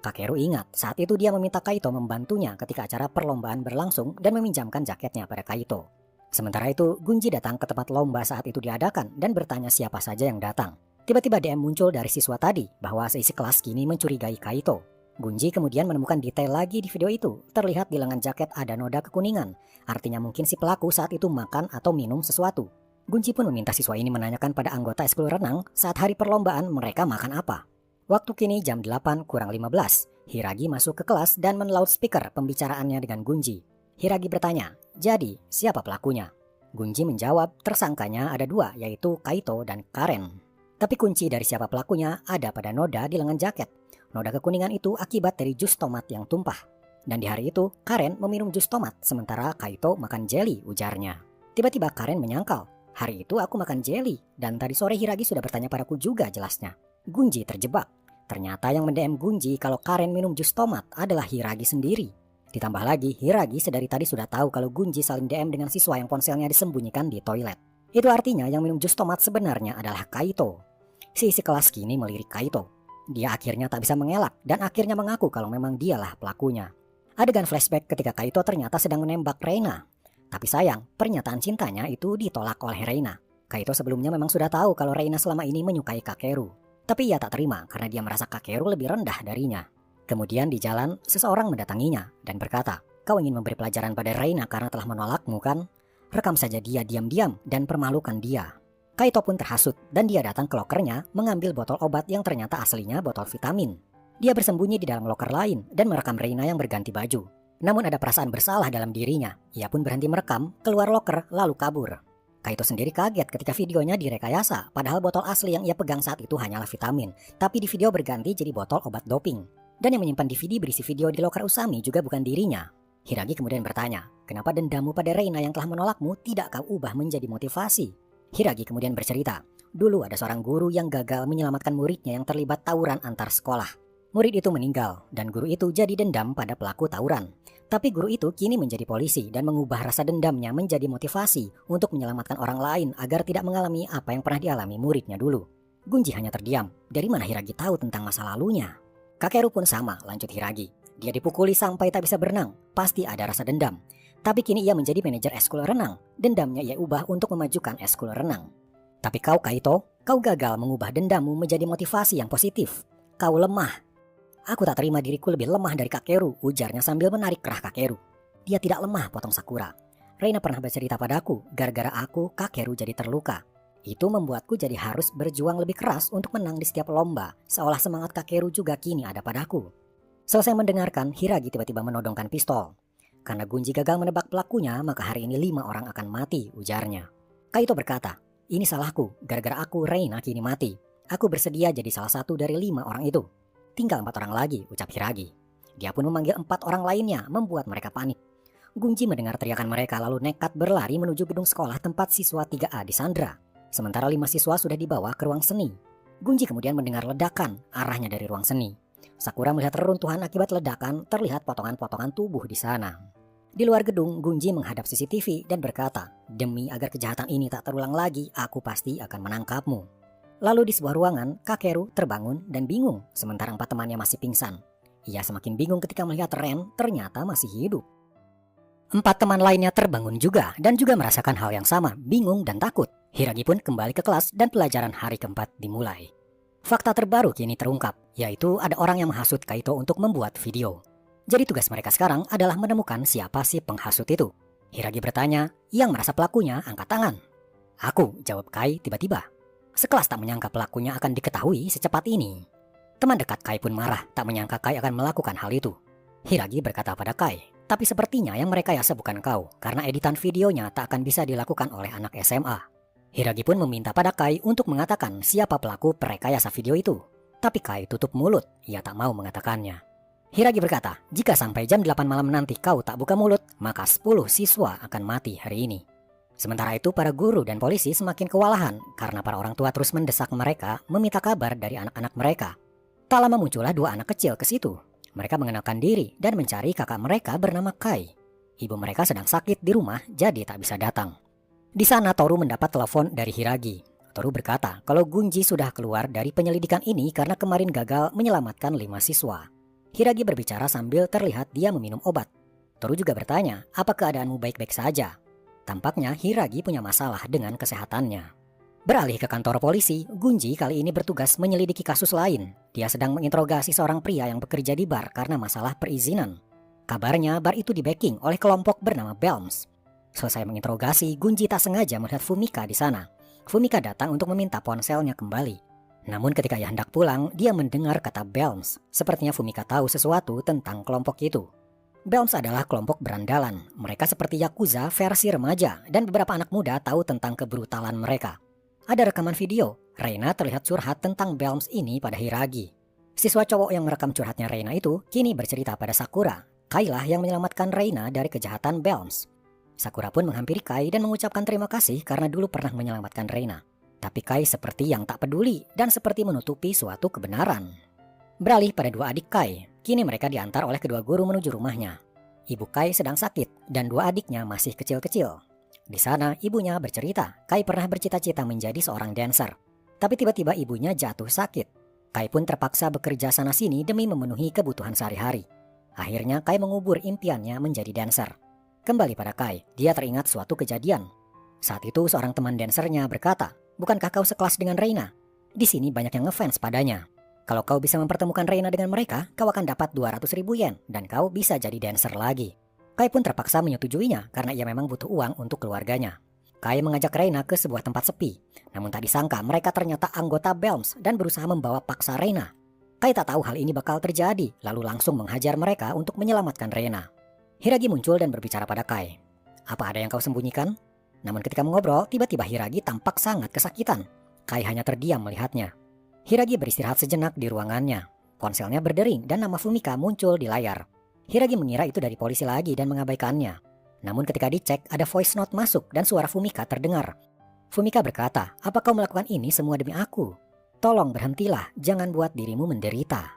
Kakeru ingat saat itu dia meminta Kaito membantunya ketika acara perlombaan berlangsung dan meminjamkan jaketnya pada Kaito. Sementara itu, Gunji datang ke tempat lomba saat itu diadakan dan bertanya siapa saja yang datang. Tiba-tiba DM muncul dari siswa tadi bahwa seisi kelas kini mencurigai Kaito. Gunji kemudian menemukan detail lagi di video itu. Terlihat di lengan jaket ada noda kekuningan. Artinya mungkin si pelaku saat itu makan atau minum sesuatu. Gunji pun meminta siswa ini menanyakan pada anggota eskul renang saat hari perlombaan mereka makan apa. Waktu kini jam 8 kurang 15. Hiragi masuk ke kelas dan men-loudspeaker pembicaraannya dengan Gunji. Hiragi bertanya, jadi siapa pelakunya? Gunji menjawab, tersangkanya ada 2, yaitu Kaito dan Karen. Tapi kunci dari siapa pelakunya ada pada noda di lengan jaket. Noda kekuningan itu akibat dari jus tomat yang tumpah. Dan di hari itu, Karen meminum jus tomat, sementara Kaito makan jelly, ujarnya. Tiba-tiba Karen menyangkal, hari itu aku makan jelly, dan tadi sore Hiragi sudah bertanya padaku juga jelasnya. Gunji terjebak. Ternyata yang mend-DM Gunji kalau Karen minum jus tomat adalah Hiragi sendiri. Ditambah lagi, Hiragi sedari tadi sudah tahu kalau Gunji saling DM dengan siswa yang ponselnya disembunyikan di toilet. Itu artinya yang minum jus tomat sebenarnya adalah Kaito. Si isi kelas kini melirik Kaito. Dia akhirnya tak bisa mengelak dan akhirnya mengaku kalau memang dialah pelakunya. Adegan flashback ketika Kaito ternyata sedang menembak Reina. Tapi sayang, pernyataan cintanya itu ditolak oleh Reina. Kaito sebelumnya memang sudah tahu kalau Reina selama ini menyukai Kakeru. Tapi ia tak terima karena dia merasa Kakeru lebih rendah darinya. Kemudian di jalan, seseorang mendatanginya dan berkata, kau ingin memberi pelajaran pada Reina karena telah menolakmu kan? Rekam saja dia diam-diam dan permalukan dia. Kaito pun terhasut dan dia datang ke lokernya mengambil botol obat yang ternyata aslinya botol vitamin. Dia bersembunyi di dalam loker lain dan merekam Reina yang berganti baju. Namun ada perasaan bersalah dalam dirinya. Ia pun berhenti merekam, keluar loker lalu kabur. Kaito sendiri kaget ketika videonya direkayasa, padahal botol asli yang ia pegang saat itu hanyalah vitamin, tapi di video berganti jadi botol obat doping. Dan yang menyimpan DVD berisi video di loker Usami juga bukan dirinya. Hiragi kemudian bertanya, kenapa dendammu pada Reina yang telah menolakmu tidak kau ubah menjadi motivasi? Hiragi kemudian bercerita, dulu ada seorang guru yang gagal menyelamatkan muridnya yang terlibat tawuran antar sekolah. Murid itu meninggal dan guru itu jadi dendam pada pelaku tawuran. Tapi guru itu kini menjadi polisi dan mengubah rasa dendamnya menjadi motivasi untuk menyelamatkan orang lain agar tidak mengalami apa yang pernah dialami muridnya dulu. Gunji hanya terdiam. Dari mana Hiragi tahu tentang masa lalunya? Kakeru pun sama, lanjut Hiragi. Dia dipukuli sampai tak bisa berenang. Pasti ada rasa dendam. Tapi kini ia menjadi manajer eskul renang. Dendamnya ia ubah untuk memajukan eskul renang. Tapi kau Kaito, kau gagal mengubah dendammu menjadi motivasi yang positif. Kau lemah. Aku tak terima diriku lebih lemah dari Kakeru, ujarnya sambil menarik kerah Kakeru. Dia tidak lemah, potong Sakura. Reina pernah bercerita padaku, gara-gara aku, Kakeru jadi terluka. Itu membuatku jadi harus berjuang lebih keras untuk menang di setiap lomba, seolah semangat Kakeru juga kini ada padaku. Selesai mendengarkan, Hiragi tiba-tiba menodongkan pistol. Karena Gunji gagal menebak pelakunya, maka hari ini 5 orang akan mati, ujarnya. Kaito berkata, ini salahku, gara-gara aku, Reina kini mati. Aku bersedia jadi salah satu dari 5 orang itu. Tinggal 4 orang lagi, ucap Hiragi. Dia pun memanggil 4 orang lainnya, membuat mereka panik. Gunji mendengar teriakan mereka lalu nekat berlari menuju gedung sekolah tempat siswa 3A disandra. Sementara 5 siswa sudah dibawa ke ruang seni. Gunji kemudian mendengar ledakan, arahnya dari ruang seni. Sakura melihat reruntuhan akibat ledakan, terlihat potongan-potongan tubuh di sana. Di luar gedung, Gunji menghadap CCTV dan berkata, demi agar kejahatan ini tak terulang lagi, aku pasti akan menangkapmu. Lalu di sebuah ruangan, Kakeru terbangun dan bingung, sementara 4 temannya masih pingsan. Ia semakin bingung ketika melihat Ren ternyata masih hidup. 4 teman lainnya terbangun juga dan juga merasakan hal yang sama, bingung dan takut. Hiragi pun kembali ke kelas dan pelajaran hari keempat dimulai. Fakta terbaru kini terungkap, yaitu ada orang yang menghasut Kaito untuk membuat video. Jadi tugas mereka sekarang adalah menemukan siapa si penghasut itu. Hiragi bertanya, yang merasa pelakunya angkat tangan. Aku, jawab Kai tiba-tiba. Sekelas tak menyangka pelakunya akan diketahui secepat ini. Teman dekat Kai pun marah, tak menyangka Kai akan melakukan hal itu. Hiragi berkata pada Kai, tapi sepertinya yang merekayasa bukan kau, karena editan videonya tak akan bisa dilakukan oleh anak SMA. Hiragi pun meminta pada Kai untuk mengatakan siapa pelaku perekayasa video itu. Tapi Kai tutup mulut, ia tak mau mengatakannya. Hiragi berkata, jika sampai jam 8 malam nanti kau tak buka mulut, maka 10 siswa akan mati hari ini. Sementara itu para guru dan polisi semakin kewalahan karena para orang tua terus mendesak mereka meminta kabar dari anak-anak mereka. Tak lama muncullah 2 anak kecil ke situ. Mereka mengenalkan diri dan mencari kakak mereka bernama Kai. Ibu mereka sedang sakit di rumah jadi tak bisa datang. Di sana Toru mendapat telepon dari Hiragi. Toru berkata kalau Gunji sudah keluar dari penyelidikan ini karena kemarin gagal menyelamatkan 5 siswa. Hiragi berbicara sambil terlihat dia meminum obat. Toru juga bertanya, apa keadaanmu baik-baik saja? Tampaknya Hiragi punya masalah dengan kesehatannya. Beralih ke kantor polisi, Gunji kali ini bertugas menyelidiki kasus lain. Dia sedang menginterogasi seorang pria yang bekerja di bar karena masalah perizinan. Kabarnya bar itu di-backing oleh kelompok bernama Belms. Selesai menginterogasi, Gunji tak sengaja melihat Fumika di sana. Fumika datang untuk meminta ponselnya kembali. Namun ketika ia hendak pulang, dia mendengar kata Belms. Sepertinya Fumika tahu sesuatu tentang kelompok itu. Belms adalah kelompok berandalan. Mereka seperti Yakuza versi remaja dan beberapa anak muda tahu tentang kebrutalan mereka. Ada rekaman video, Reina terlihat curhat tentang Belms ini pada Hiragi. Siswa cowok yang merekam curhatnya Reina itu kini bercerita pada Sakura. Kailah yang menyelamatkan Reina dari kejahatan Belms. Sakura pun menghampiri Kai dan mengucapkan terima kasih karena dulu pernah menyelamatkan Reina. Tapi Kai seperti yang tak peduli dan seperti menutupi suatu kebenaran. Beralih pada 2 adik Kai, kini mereka diantar oleh kedua guru menuju rumahnya. Ibu Kai sedang sakit dan 2 adiknya masih kecil-kecil. Di sana ibunya bercerita, Kai pernah bercita-cita menjadi seorang dancer. Tapi tiba-tiba ibunya jatuh sakit. Kai pun terpaksa bekerja sana-sini demi memenuhi kebutuhan sehari-hari. Akhirnya Kai mengubur impiannya menjadi dancer. Kembali pada Kai, dia teringat suatu kejadian. Saat itu seorang teman dancernya berkata, bukankah kau sekelas dengan Reina? Di sini banyak yang ngefans padanya. Kalau kau bisa mempertemukan Reina dengan mereka, kau akan dapat 200.000 yen dan kau bisa jadi dancer lagi. Kai pun terpaksa menyetujuinya karena ia memang butuh uang untuk keluarganya. Kai mengajak Reina ke sebuah tempat sepi. Namun tak disangka mereka ternyata anggota Belms dan berusaha membawa paksa Reina. Kai tak tahu hal ini bakal terjadi, lalu langsung menghajar mereka untuk menyelamatkan Reina. Hiragi muncul dan berbicara pada Kai. Apa ada yang kau sembunyikan? Namun ketika mengobrol, tiba-tiba Hiragi tampak sangat kesakitan. Kai hanya terdiam melihatnya. Hiragi beristirahat sejenak di ruangannya. Ponselnya berdering dan nama Fumika muncul di layar. Hiragi mengira itu dari polisi lagi dan mengabaikannya. Namun ketika dicek, ada voice note masuk dan suara Fumika terdengar. Fumika berkata, apa kau melakukan ini semua demi aku? Tolong berhentilah, jangan buat dirimu menderita.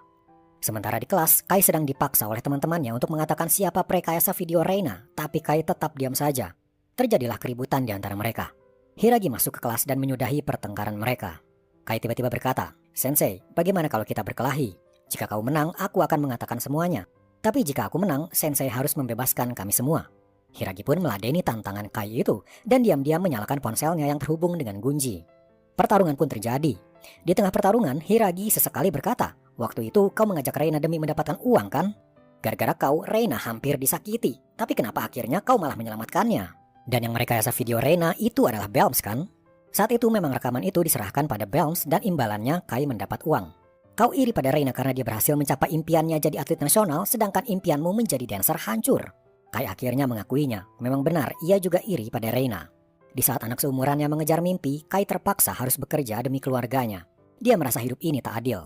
Sementara di kelas, Kai sedang dipaksa oleh teman-temannya untuk mengatakan siapa perekayasa video Reina, tapi Kai tetap diam saja. Terjadilah keributan di antara mereka. Hiragi masuk ke kelas dan menyudahi pertengkaran mereka. Kai tiba-tiba berkata, Sensei, bagaimana kalau kita berkelahi? Jika kau menang, aku akan mengatakan semuanya. Tapi jika aku menang, Sensei harus membebaskan kami semua. Hiragi pun meladeni tantangan Kai itu dan diam-diam menyalakan ponselnya yang terhubung dengan Gunji. Pertarungan pun terjadi. Di tengah pertarungan, Hiragi sesekali berkata, waktu itu kau mengajak Reina demi mendapatkan uang kan? Gara-gara kau, Reina hampir disakiti. Tapi kenapa akhirnya kau malah menyelamatkannya? Dan yang merekayasa video Reina itu adalah Belms kan? Saat itu memang rekaman itu diserahkan pada Belms dan imbalannya Kai mendapat uang. Kau iri pada Reina karena dia berhasil mencapai impiannya jadi atlet nasional, sedangkan impianmu menjadi dancer hancur. Kai akhirnya mengakuinya, memang benar ia juga iri pada Reina. Di saat anak seumurannya mengejar mimpi, Kai terpaksa harus bekerja demi keluarganya. Dia merasa hidup ini tak adil.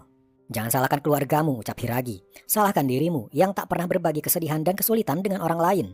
Jangan salahkan keluargamu, ucap Hiragi. Salahkan dirimu yang tak pernah berbagi kesedihan dan kesulitan dengan orang lain.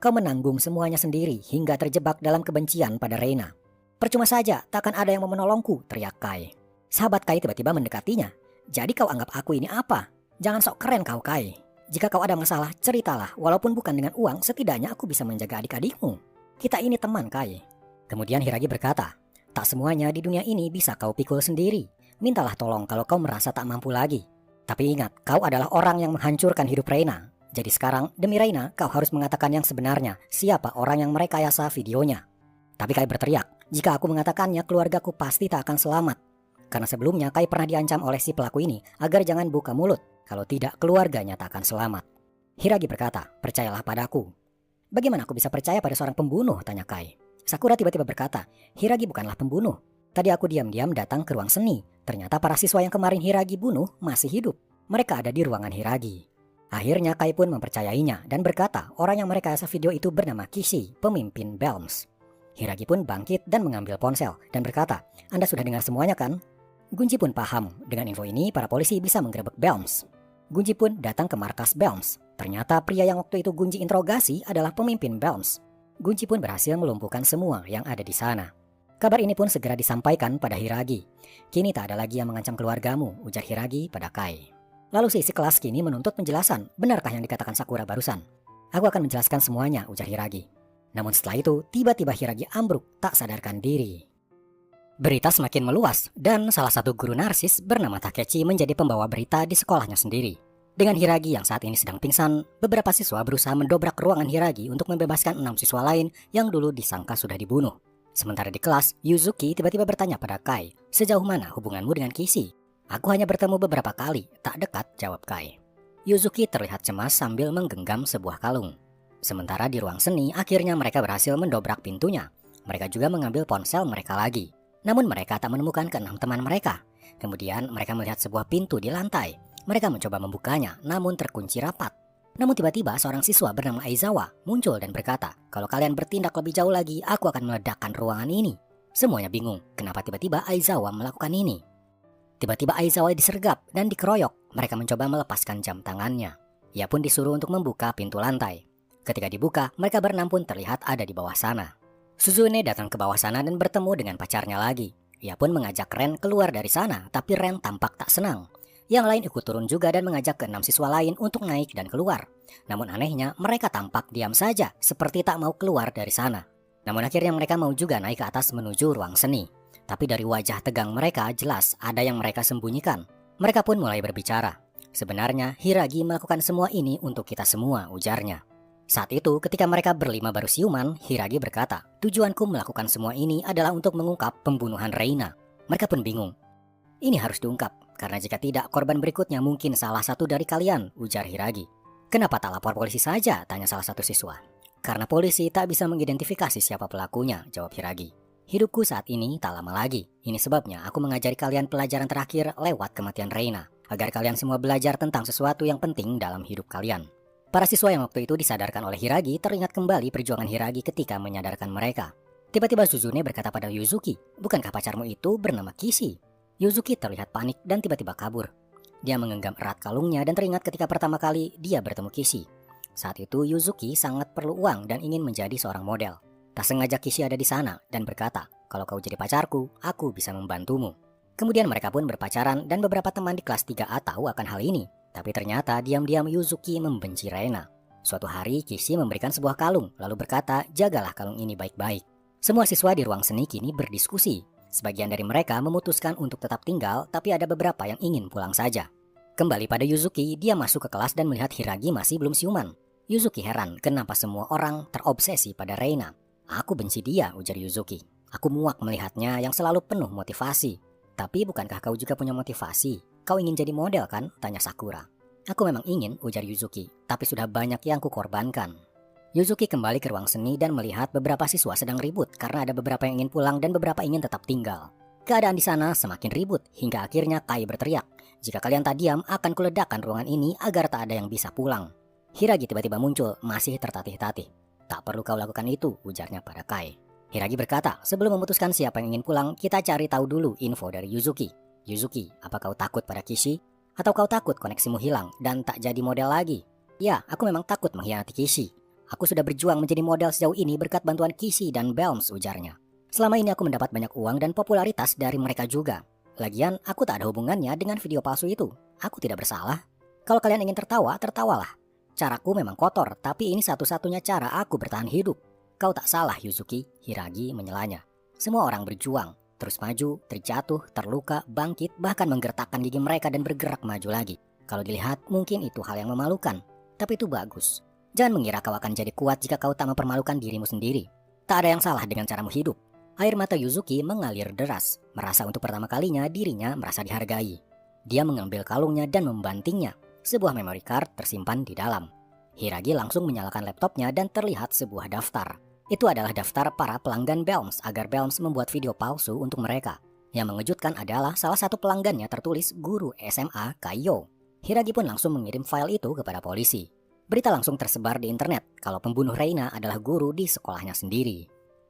Kau menanggung semuanya sendiri hingga terjebak dalam kebencian pada Reina. Percuma saja, takkan ada yang mau menolongku, teriak Kai. Sahabat Kai tiba-tiba mendekatinya. Jadi kau anggap aku ini apa? Jangan sok keren kau, Kai. Jika kau ada masalah, ceritalah. Walaupun bukan dengan uang, setidaknya aku bisa menjaga adik-adikmu. Kita ini teman, Kai. Kemudian Hiragi berkata, tak semuanya di dunia ini bisa kau pikul sendiri. Mintalah tolong kalau kau merasa tak mampu lagi. Tapi ingat, kau adalah orang yang menghancurkan hidup Reina. Jadi sekarang, demi Reina, kau harus mengatakan yang sebenarnya. Siapa orang yang merekayasa videonya. Tapi Kai berteriak, jika aku mengatakannya, keluargaku pasti tak akan selamat. Karena sebelumnya Kai pernah diancam oleh si pelaku ini agar jangan buka mulut. Kalau tidak, keluarganya tak akan selamat. Hiragi berkata, percayalah padaku. Bagaimana aku bisa percaya pada seorang pembunuh, tanya Kai. Sakura tiba-tiba berkata, Hiragi bukanlah pembunuh. Tadi aku diam-diam datang ke ruang seni. Ternyata para siswa yang kemarin Hiragi bunuh masih hidup. Mereka ada di ruangan Hiragi. Akhirnya Kai pun mempercayainya dan berkata orang yang merekayasa video itu bernama Kishi, pemimpin Belms. Hiragi pun bangkit dan mengambil ponsel dan berkata, Anda sudah dengar semuanya kan? Gunji pun paham. Dengan info ini para polisi bisa menggerebek Belms. Gunji pun datang ke markas Belms. Ternyata pria yang waktu itu Gunji interogasi adalah pemimpin Belms. Gunji pun berhasil melumpuhkan semua yang ada di sana. Kabar ini pun segera disampaikan pada Hiragi. Kini tak ada lagi yang mengancam keluargamu, ujar Hiragi pada Kai. Lalu seisi kelas kini menuntut penjelasan, benarkah yang dikatakan Sakura barusan? Aku akan menjelaskan semuanya, ujar Hiragi. Namun setelah itu, tiba-tiba Hiragi ambruk, tak sadarkan diri. Berita semakin meluas, dan salah satu guru narsis bernama Takechi menjadi pembawa berita di sekolahnya sendiri. Dengan Hiragi yang saat ini sedang pingsan, beberapa siswa berusaha mendobrak ruangan Hiragi untuk membebaskan 6 siswa lain yang dulu disangka sudah dibunuh. Sementara di kelas, Yuzuki tiba-tiba bertanya pada Kai, sejauh mana hubunganmu dengan Kishi? Aku hanya bertemu beberapa kali, tak dekat, jawab Kai. Yuzuki terlihat cemas sambil menggenggam sebuah kalung. Sementara di ruang seni, akhirnya mereka berhasil mendobrak pintunya. Mereka juga mengambil ponsel mereka lagi. Namun mereka tak menemukan keenam teman mereka. Kemudian mereka melihat sebuah pintu di lantai. Mereka mencoba membukanya, namun terkunci rapat. Namun tiba-tiba seorang siswa bernama Aizawa muncul dan berkata, kalau kalian bertindak lebih jauh lagi, aku akan meledakkan ruangan ini. Semuanya bingung, kenapa tiba-tiba Aizawa melakukan ini. Tiba-tiba Aizawa disergap dan dikeroyok. Mereka mencoba melepaskan jam tangannya. Ia pun disuruh untuk membuka pintu lantai. Ketika dibuka, mereka berenam pun terlihat ada di bawah sana. Suzune datang ke bawah sana dan bertemu dengan pacarnya lagi. Ia pun mengajak Ren keluar dari sana, tapi Ren tampak tak senang. Yang lain ikut turun juga dan mengajak ke 6 siswa lain untuk naik dan keluar. Namun anehnya, mereka tampak diam saja, seperti tak mau keluar dari sana. Namun akhirnya mereka mau juga naik ke atas menuju ruang seni. Tapi dari wajah tegang mereka jelas ada yang mereka sembunyikan. Mereka pun mulai berbicara. Sebenarnya Hiragi melakukan semua ini untuk kita semua, ujarnya. Saat itu ketika mereka berlima baru siuman, Hiragi berkata, tujuanku melakukan semua ini adalah untuk mengungkap pembunuhan Reina. Mereka pun bingung. Ini harus diungkap, karena jika tidak korban berikutnya mungkin salah satu dari kalian, ujar Hiragi. Kenapa tak lapor polisi saja, tanya salah satu siswa. Karena polisi tak bisa mengidentifikasi siapa pelakunya, jawab Hiragi. Hidupku saat ini tak lama lagi. Ini sebabnya aku mengajari kalian pelajaran terakhir lewat kematian Reina, agar kalian semua belajar tentang sesuatu yang penting dalam hidup kalian. Para siswa yang waktu itu disadarkan oleh Hiragi teringat kembali perjuangan Hiragi ketika menyadarkan mereka. Tiba-tiba Suzune berkata pada Yuzuki, bukankah pacarmu itu bernama Kishi? Yuzuki terlihat panik dan tiba-tiba kabur. Dia menggenggam erat kalungnya dan teringat ketika pertama kali dia bertemu Kishi. Saat itu Yuzuki sangat perlu uang dan ingin menjadi seorang model. Tak sengaja Kishi ada di sana dan berkata, Kalau kau jadi pacarku, aku bisa membantumu. Kemudian mereka pun berpacaran dan beberapa teman di kelas 3A tahu akan hal ini. Tapi ternyata diam-diam Yuzuki membenci Reina. Suatu hari Kishi memberikan sebuah kalung lalu berkata, jagalah kalung ini baik-baik. Semua siswa di ruang seni kini berdiskusi. Sebagian dari mereka memutuskan untuk tetap tinggal, tapi ada beberapa yang ingin pulang saja. Kembali pada Yuzuki, dia masuk ke kelas dan melihat Hiragi masih belum siuman. Yuzuki heran kenapa semua orang terobsesi pada Reina. Aku benci dia, ujar Yuzuki. Aku muak melihatnya yang selalu penuh motivasi. Tapi bukankah kau juga punya motivasi? Kau ingin jadi model kan? Tanya Sakura. Aku memang ingin, ujar Yuzuki, tapi sudah banyak yang kukorbankan. Yuzuki kembali ke ruang seni dan melihat beberapa siswa sedang ribut karena ada beberapa yang ingin pulang dan beberapa ingin tetap tinggal. Keadaan di sana semakin ribut hingga akhirnya Kai berteriak, jika kalian tak diam akan kuledakkan ruangan ini agar tak ada yang bisa pulang. Hiragi tiba-tiba muncul, masih tertatih-tatih. Tak perlu kau lakukan itu, ujarnya pada Kai. Hiragi berkata, sebelum memutuskan siapa yang ingin pulang, kita cari tahu dulu info dari Yuzuki. Yuzuki, apa kau takut pada Kishi? Atau kau takut koneksimu hilang dan tak jadi model lagi? Ya, aku memang takut mengkhianati Kishi. Aku sudah berjuang menjadi model sejauh ini berkat bantuan Kishi dan Belms, ujarnya. Selama ini aku mendapat banyak uang dan popularitas dari mereka juga. Lagian, aku tak ada hubungannya dengan video palsu itu. Aku tidak bersalah. Kalau kalian ingin tertawa, tertawalah. Caraku memang kotor, tapi ini satu-satunya cara aku bertahan hidup. Kau tak salah, Yuzuki, Hiragi menyelanya. Semua orang berjuang, terus maju, terjatuh, terluka, bangkit, bahkan menggertakkan gigi mereka dan bergerak maju lagi. Kalau dilihat, mungkin itu hal yang memalukan. Tapi itu bagus. Jangan mengira kau akan jadi kuat jika kau tak mempermalukan dirimu sendiri. Tak ada yang salah dengan caramu hidup. Air mata Yuzuki mengalir deras, merasa untuk pertama kalinya dirinya merasa dihargai. Dia mengambil kalungnya dan membantingnya. Sebuah memory card tersimpan di dalam. Hiragi langsung menyalakan laptopnya dan terlihat sebuah daftar. Itu adalah daftar para pelanggan Belms agar Belms membuat video palsu untuk mereka. Yang mengejutkan adalah salah satu pelanggannya tertulis guru SMA Kaiyo. Hiragi pun langsung mengirim file itu kepada polisi. Berita langsung tersebar di internet kalau pembunuh Reina adalah guru di sekolahnya sendiri.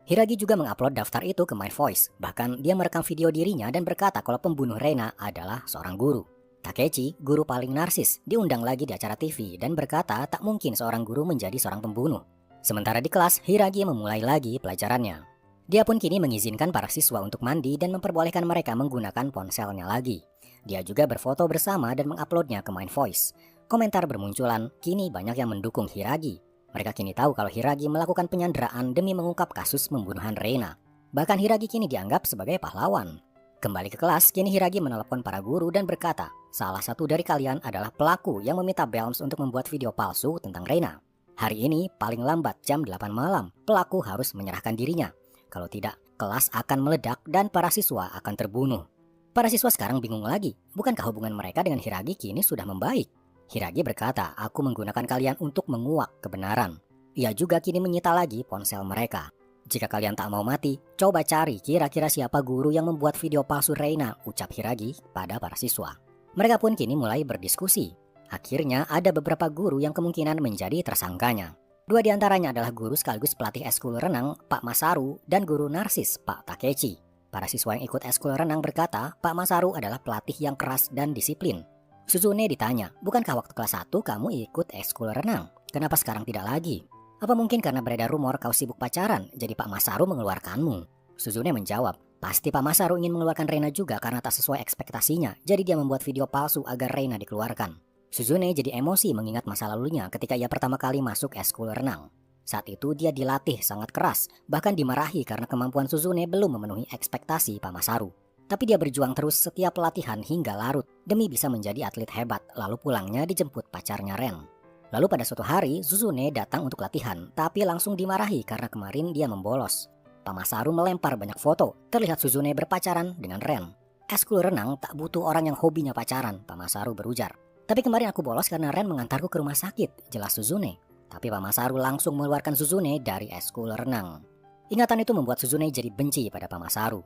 Hiragi juga mengupload daftar itu ke MyVoice, bahkan dia merekam video dirinya dan berkata kalau pembunuh Reina adalah seorang guru. Takechi, guru paling narsis, diundang lagi di acara TV dan berkata tak mungkin seorang guru menjadi seorang pembunuh. Sementara di kelas, Hiragi memulai lagi pelajarannya. Dia pun kini mengizinkan para siswa untuk mandi dan memperbolehkan mereka menggunakan ponselnya lagi. Dia juga berfoto bersama dan menguploadnya ke MyVoice. Komentar bermunculan, kini banyak yang mendukung Hiragi. Mereka kini tahu kalau Hiragi melakukan penyanderaan demi mengungkap kasus pembunuhan Reina. Bahkan Hiragi kini dianggap sebagai pahlawan. Kembali ke kelas, kini Hiragi menelepon para guru dan berkata, salah satu dari kalian adalah pelaku yang meminta Belms untuk membuat video palsu tentang Reina. Hari ini, paling lambat jam 8 malam, pelaku harus menyerahkan dirinya. Kalau tidak, kelas akan meledak dan para siswa akan terbunuh. Para siswa sekarang bingung lagi, bukankah hubungan mereka dengan Hiragi kini sudah membaik? Hiragi berkata, aku menggunakan kalian untuk menguak kebenaran. Ia juga kini menyita lagi ponsel mereka. Jika kalian tak mau mati, coba cari kira-kira siapa guru yang membuat video palsu Reina, ucap Hiragi pada para siswa. Mereka pun kini mulai berdiskusi. Akhirnya ada beberapa guru yang kemungkinan menjadi tersangkanya. Dua di antaranya adalah guru sekaligus pelatih eskul renang, Pak Masaru, dan guru narsis, Pak Takechi. Para siswa yang ikut eskul renang berkata, Pak Masaru adalah pelatih yang keras dan disiplin. Suzune ditanya, bukankah waktu kelas 1 kamu ikut ekskul renang? Kenapa sekarang tidak lagi? Apa mungkin karena beredar rumor kau sibuk pacaran, jadi Pak Masaru mengeluarkanmu? Suzune menjawab, pasti Pak Masaru ingin mengeluarkan Reina juga karena tak sesuai ekspektasinya, jadi dia membuat video palsu agar Reina dikeluarkan. Suzune jadi emosi mengingat masa lalunya ketika ia pertama kali masuk ekskul renang. Saat itu dia dilatih sangat keras, bahkan dimarahi karena kemampuan Suzune belum memenuhi ekspektasi Pak Masaru. Tapi dia berjuang terus setiap pelatihan hingga larut demi bisa menjadi atlet hebat, lalu pulangnya dijemput pacarnya Ren. Lalu pada suatu hari, Suzune datang untuk latihan, tapi langsung dimarahi karena kemarin dia membolos. Pak Masaru melempar banyak foto, terlihat Suzune berpacaran dengan Ren. Eskul renang tak butuh orang yang hobinya pacaran, Pak Masaru berujar. Tapi kemarin aku bolos karena Ren mengantarku ke rumah sakit, jelas Suzune. Tapi Pak Masaru langsung mengeluarkan Suzune dari eskul renang. Ingatan itu membuat Suzune jadi benci pada Pak Masaru.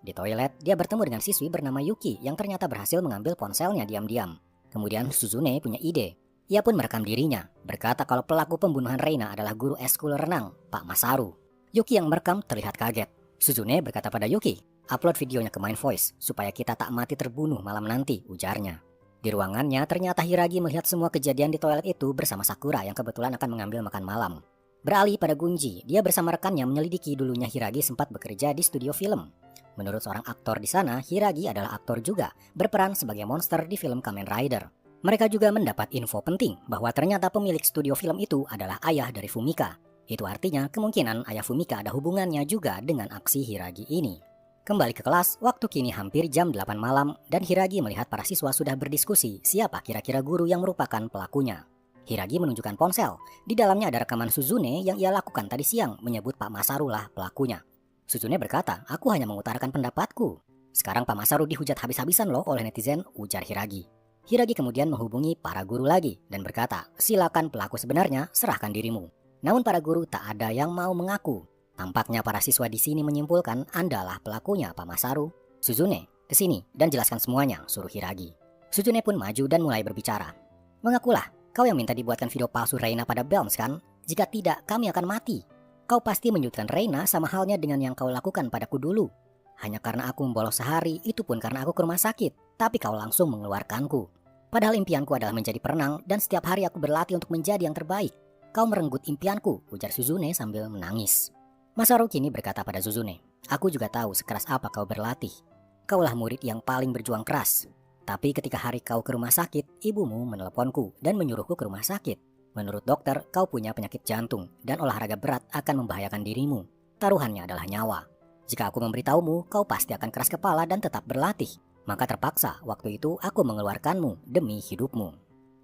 Di toilet, dia bertemu dengan siswi bernama Yuki yang ternyata berhasil mengambil ponselnya diam-diam. Kemudian Suzune punya ide. Ia pun merekam dirinya, berkata kalau pelaku pembunuhan Reina adalah guru eskul renang, Pak Masaru. Yuki yang merekam terlihat kaget. Suzune berkata pada Yuki, upload videonya ke MyVoice supaya kita tak mati terbunuh malam nanti, ujarnya. Di ruangannya, ternyata Hiragi melihat semua kejadian di toilet itu bersama Sakura yang kebetulan akan mengambil makan malam. Beralih pada Gunji, dia bersama rekannya menyelidiki dulunya Hiragi sempat bekerja di studio film. Menurut seorang aktor di sana, Hiragi adalah aktor juga, berperan sebagai monster di film Kamen Rider. Mereka juga mendapat info penting bahwa ternyata pemilik studio film itu adalah ayah dari Fumika. Itu artinya kemungkinan ayah Fumika ada hubungannya juga dengan aksi Hiragi ini. Kembali ke kelas, waktu kini hampir jam 8 malam dan Hiragi melihat para siswa sudah berdiskusi siapa kira-kira guru yang merupakan pelakunya. Hiragi menunjukkan ponsel. Di dalamnya ada rekaman Suzune yang ia lakukan tadi siang menyebut Pak Masaru lah pelakunya. Suzune berkata, aku hanya mengutarakan pendapatku. Sekarang Pak Masaru dihujat habis-habisan loh oleh netizen, ujar Hiragi. Hiragi kemudian menghubungi para guru lagi dan berkata, silakan pelaku sebenarnya serahkan dirimu. Namun para guru tak ada yang mau mengaku. Tampaknya para siswa di sini menyimpulkan Andalah pelakunya Pak Masaru. Suzune, kesini dan jelaskan semuanya, suruh Hiragi. Suzune pun maju dan mulai berbicara. Mengakulah. Kau yang minta dibuatkan video palsu Reina pada Belms kan? Jika tidak, kami akan mati. Kau pasti menyudutkan Reina sama halnya dengan yang kau lakukan padaku dulu. Hanya karena aku membolos sehari, itu pun karena aku ke rumah sakit. Tapi kau langsung mengeluarkanku. Padahal impianku adalah menjadi perenang dan setiap hari aku berlatih untuk menjadi yang terbaik. Kau merenggut impianku, ujar Suzune sambil menangis. Masaru kini berkata pada Suzune, aku juga tahu sekeras apa kau berlatih. Kaulah murid yang paling berjuang keras. Tapi ketika hari kau ke rumah sakit, ibumu meneleponku dan menyuruhku ke rumah sakit. Menurut dokter, kau punya penyakit jantung dan olahraga berat akan membahayakan dirimu. Taruhannya adalah nyawa. Jika aku memberitahumu, kau pasti akan keras kepala dan tetap berlatih. Maka terpaksa waktu itu aku mengeluarkanmu demi hidupmu.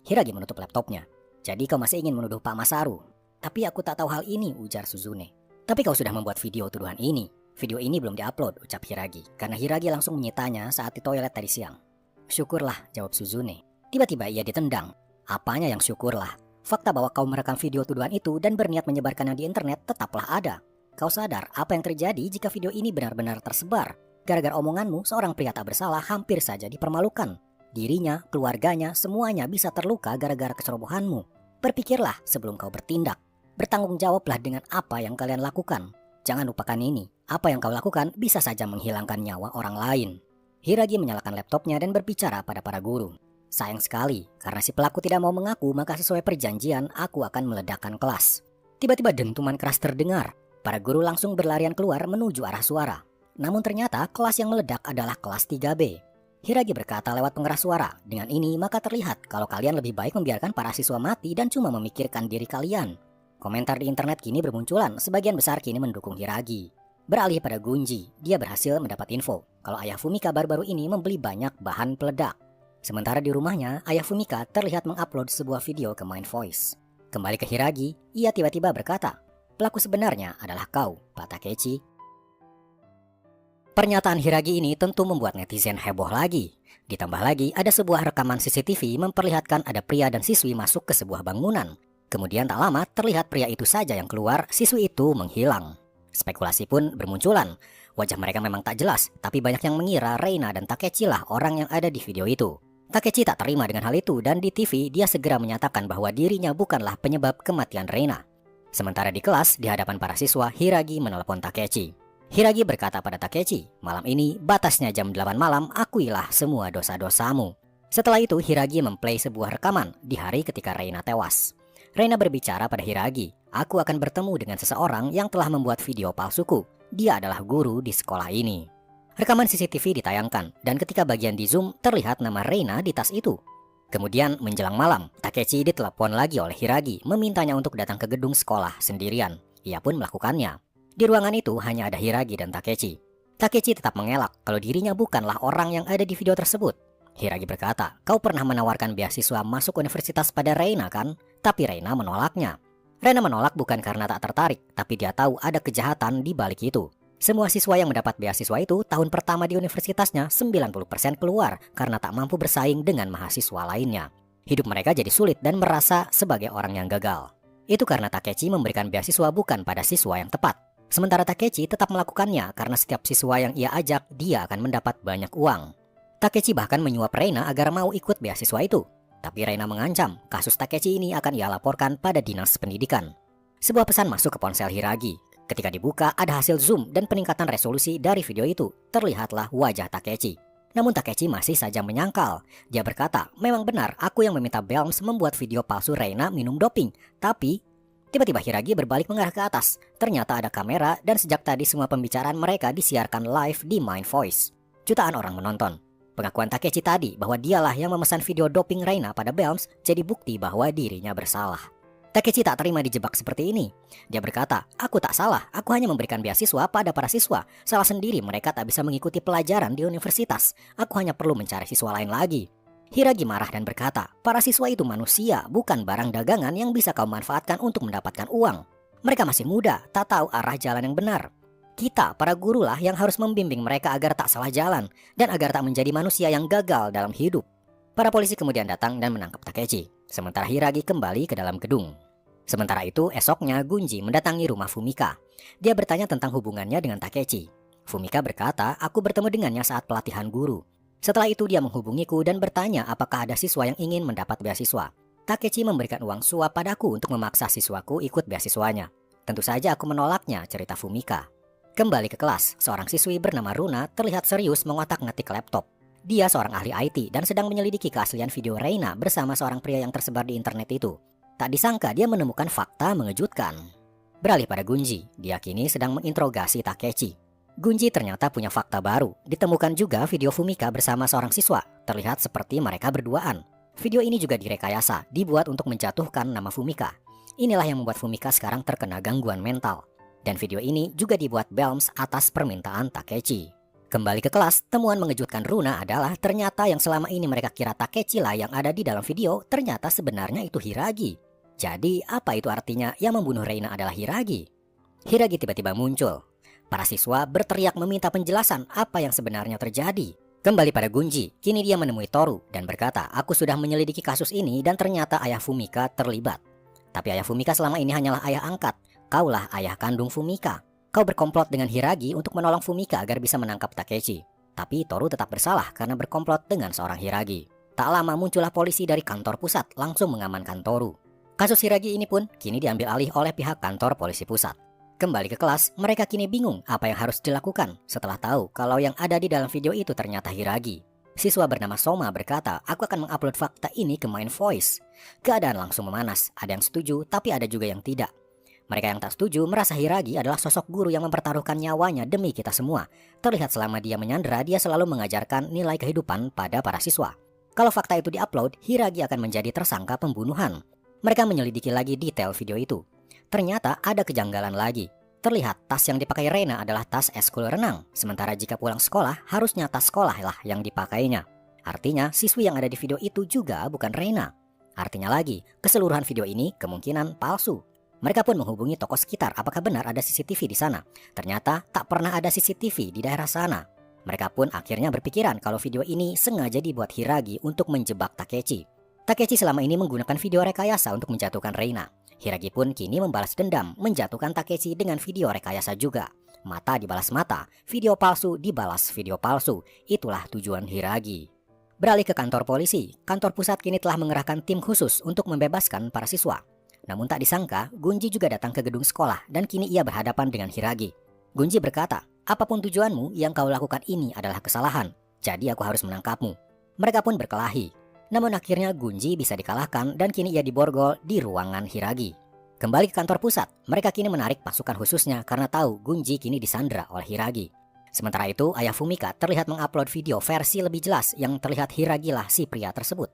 Hiragi menutup laptopnya. Jadi kau masih ingin menuduh Pak Masaru? Tapi aku tak tahu hal ini, ujar Suzune. Tapi kau sudah membuat video tuduhan ini. Video ini belum diupload, ucap Hiragi. Karena Hiragi langsung menyitanya saat di toilet tadi siang. Syukurlah, jawab Suzune. Tiba-tiba ia ditendang. Apanya yang syukurlah? Fakta bahwa kau merekam video tuduhan itu dan berniat menyebarkannya di internet tetaplah ada. Kau sadar apa yang terjadi jika video ini benar-benar tersebar? Gara-gara omonganmu, seorang pria tak bersalah hampir saja dipermalukan. Dirinya, keluarganya, semuanya bisa terluka gara-gara kecerobohanmu. Berpikirlah sebelum kau bertindak. Bertanggung jawablah dengan apa yang kalian lakukan. Jangan lupakan ini. Apa yang kau lakukan bisa saja menghilangkan nyawa orang lain. Hiragi menyalakan laptopnya dan berbicara pada para guru. Sayang sekali, karena si pelaku tidak mau mengaku, maka sesuai perjanjian aku akan meledakkan kelas. Tiba-tiba dentuman keras terdengar. Para guru langsung berlarian keluar menuju arah suara. Namun ternyata kelas yang meledak adalah kelas 3B. Hiragi berkata lewat pengeras suara, dengan ini maka terlihat kalau kalian lebih baik membiarkan para siswa mati dan cuma memikirkan diri kalian. Komentar di internet kini bermunculan, sebagian besar kini mendukung Hiragi. Beralih pada Gunji, dia berhasil mendapat info kalau ayah Fumika baru-baru ini membeli banyak bahan peledak. Sementara di rumahnya, ayah Fumika terlihat mengupload sebuah video ke Mind Voice. Kembali ke Hiragi, ia tiba-tiba berkata, pelaku sebenarnya adalah kau, Pak Takechi. Pernyataan Hiragi ini tentu membuat netizen heboh lagi. Ditambah lagi, ada sebuah rekaman CCTV memperlihatkan ada pria dan siswi masuk ke sebuah bangunan. Kemudian tak lama terlihat pria itu saja yang keluar, siswi itu menghilang. Spekulasi pun bermunculan. Wajah mereka memang tak jelas, tapi banyak yang mengira Reina dan Takechi lah orang yang ada di video itu. Takechi tak terima dengan hal itu dan di TV dia segera menyatakan bahwa dirinya bukanlah penyebab kematian Reina. Sementara di kelas, di hadapan para siswa, Hiragi menelepon Takechi. Hiragi berkata pada Takechi, malam ini batasnya jam 8 malam, akuilah semua dosa-dosamu. Setelah itu Hiragi memplay sebuah rekaman di hari ketika Reina tewas. Reina berbicara pada Hiragi, aku akan bertemu dengan seseorang yang telah membuat video palsuku. Dia adalah guru di sekolah ini. Rekaman CCTV ditayangkan dan ketika bagian di zoom terlihat nama Reina di tas itu. Kemudian menjelang malam, Takechi ditelepon lagi oleh Hiragi memintanya untuk datang ke gedung sekolah sendirian. Ia pun melakukannya. Di ruangan itu hanya ada Hiragi dan Takechi. Takechi tetap mengelak kalau dirinya bukanlah orang yang ada di video tersebut. Hiragi berkata, kau pernah menawarkan beasiswa masuk universitas pada Reina kan? Tapi Reina menolaknya. Reina menolak bukan karena tak tertarik, tapi dia tahu ada kejahatan di balik itu. Semua siswa yang mendapat beasiswa itu tahun pertama di universitasnya 90% keluar karena tak mampu bersaing dengan mahasiswa lainnya. Hidup mereka jadi sulit dan merasa sebagai orang yang gagal. Itu karena Takechi memberikan beasiswa bukan pada siswa yang tepat. Sementara Takechi tetap melakukannya karena setiap siswa yang ia ajak dia akan mendapat banyak uang. Takechi bahkan menyuap Reina agar mau ikut beasiswa itu. Tapi Reina mengancam kasus Takechi ini akan ia laporkan pada dinas pendidikan. Sebuah pesan masuk ke ponsel Hiragi. Ketika dibuka ada hasil zoom dan peningkatan resolusi dari video itu. Terlihatlah wajah Takechi. Namun Takechi masih saja menyangkal. Dia berkata, memang benar aku yang meminta Belms membuat video palsu Reina minum doping. Tapi Tiba-tiba Hiragi berbalik mengarah ke atas. Ternyata ada kamera dan sejak tadi semua pembicaraan mereka disiarkan live di Mind Voice. Jutaan orang menonton. Pengakuan Takechi tadi bahwa dialah yang memesan video doping Reina pada Belms jadi bukti bahwa dirinya bersalah. Takechi tak terima dijebak seperti ini. Dia berkata, aku tak salah, aku hanya memberikan beasiswa pada para siswa. Salah sendiri mereka tak bisa mengikuti pelajaran di universitas. Aku hanya perlu mencari siswa lain lagi. Hiragi marah dan berkata, para siswa itu manusia, bukan barang dagangan yang bisa kau manfaatkan untuk mendapatkan uang. Mereka masih muda, tak tahu arah jalan yang benar. Kita, para guru lah yang harus membimbing mereka agar tak salah jalan, dan agar tak menjadi manusia yang gagal dalam hidup. Para polisi kemudian datang dan menangkap Takechi, sementara Hiragi kembali ke dalam gedung. Sementara itu, esoknya Gunji mendatangi rumah Fumika. Dia bertanya tentang hubungannya dengan Takechi. Fumika berkata, aku bertemu dengannya saat pelatihan guru. Setelah itu dia menghubungiku dan bertanya apakah ada siswa yang ingin mendapat beasiswa. Takechi memberikan uang suap padaku untuk memaksa siswaku ikut beasiswanya. Tentu saja aku menolaknya, cerita Fumika. Kembali ke kelas, seorang siswi bernama Runa terlihat serius mengotak-ngatik laptop. Dia seorang ahli IT dan sedang menyelidiki keaslian video Reina bersama seorang pria yang tersebar di internet itu. Tak disangka dia menemukan fakta mengejutkan. Beralih pada Gunji, dia kini sedang menginterogasi Takechi. Gunji ternyata punya fakta baru. Ditemukan juga video Fumika bersama seorang siswa. Terlihat seperti mereka berduaan. Video ini juga direkayasa, dibuat untuk menjatuhkan nama Fumika. Inilah yang membuat Fumika sekarang terkena gangguan mental. Dan video ini juga dibuat Belms atas permintaan Takechi. Kembali ke kelas, temuan mengejutkan Runa adalah ternyata yang selama ini mereka kira Takechi lah yang ada di dalam video, ternyata sebenarnya itu Hiragi. Jadi apa itu artinya yang membunuh Reina adalah Hiragi? Hiragi tiba-tiba muncul. Para siswa berteriak meminta penjelasan apa yang sebenarnya terjadi. Kembali pada Gunji, kini dia menemui Toru dan berkata, aku sudah menyelidiki kasus ini dan ternyata ayah Fumika terlibat. Tapi ayah Fumika selama ini hanyalah ayah angkat. Kaulah ayah kandung Fumika. Kau berkomplot dengan Hiragi untuk menolong Fumika agar bisa menangkap Takechi. Tapi Toru tetap bersalah karena berkomplot dengan seorang Hiragi. Tak lama muncullah polisi dari kantor pusat langsung mengamankan Toru. Kasus Hiragi ini pun kini diambil alih oleh pihak kantor polisi pusat. Kembali ke kelas, mereka kini bingung apa yang harus dilakukan setelah tahu kalau yang ada di dalam video itu ternyata Hiragi. Siswa bernama Soma berkata, aku akan mengupload fakta ini ke Mind Voice. Keadaan langsung memanas, ada yang setuju tapi ada juga yang tidak. Mereka yang tak setuju merasa Hiragi adalah sosok guru yang mempertaruhkan nyawanya demi kita semua. Terlihat selama dia menyandera, dia selalu mengajarkan nilai kehidupan pada para siswa. Kalau fakta itu diupload, Hiragi akan menjadi tersangka pembunuhan. Mereka menyelidiki lagi detail video itu. Ternyata ada kejanggalan lagi. Terlihat tas yang dipakai Reina adalah tas eskul renang. Sementara jika pulang sekolah, harusnya tas sekolah lah yang dipakainya. Artinya siswi yang ada di video itu juga bukan Reina. Artinya lagi, keseluruhan video ini kemungkinan palsu. Mereka pun menghubungi toko sekitar apakah benar ada CCTV di sana. Ternyata tak pernah ada CCTV di daerah sana. Mereka pun akhirnya berpikiran kalau video ini sengaja dibuat Hiragi untuk menjebak Takechi. Takechi selama ini menggunakan video rekayasa untuk menjatuhkan Reina. Hiragi pun kini membalas dendam, menjatuhkan Takechi dengan video rekayasa juga. Mata dibalas mata, video palsu dibalas video palsu. Itulah tujuan Hiragi. Beralih ke kantor polisi, kantor pusat kini telah mengerahkan tim khusus untuk membebaskan para siswa. Namun tak disangka, Gunji juga datang ke gedung sekolah dan kini ia berhadapan dengan Hiragi. Gunji berkata, apapun tujuanmu, yang kau lakukan ini adalah kesalahan. Jadi aku harus menangkapmu. Mereka pun berkelahi. Namun akhirnya Gunji bisa dikalahkan dan kini ia diborgol di ruangan Hiragi. Kembali ke kantor pusat, mereka kini menarik pasukan khususnya karena tahu Gunji kini disandra oleh Hiragi. Sementara itu, ayah Fumika terlihat mengupload video versi lebih jelas yang terlihat Hiragi lah si pria tersebut.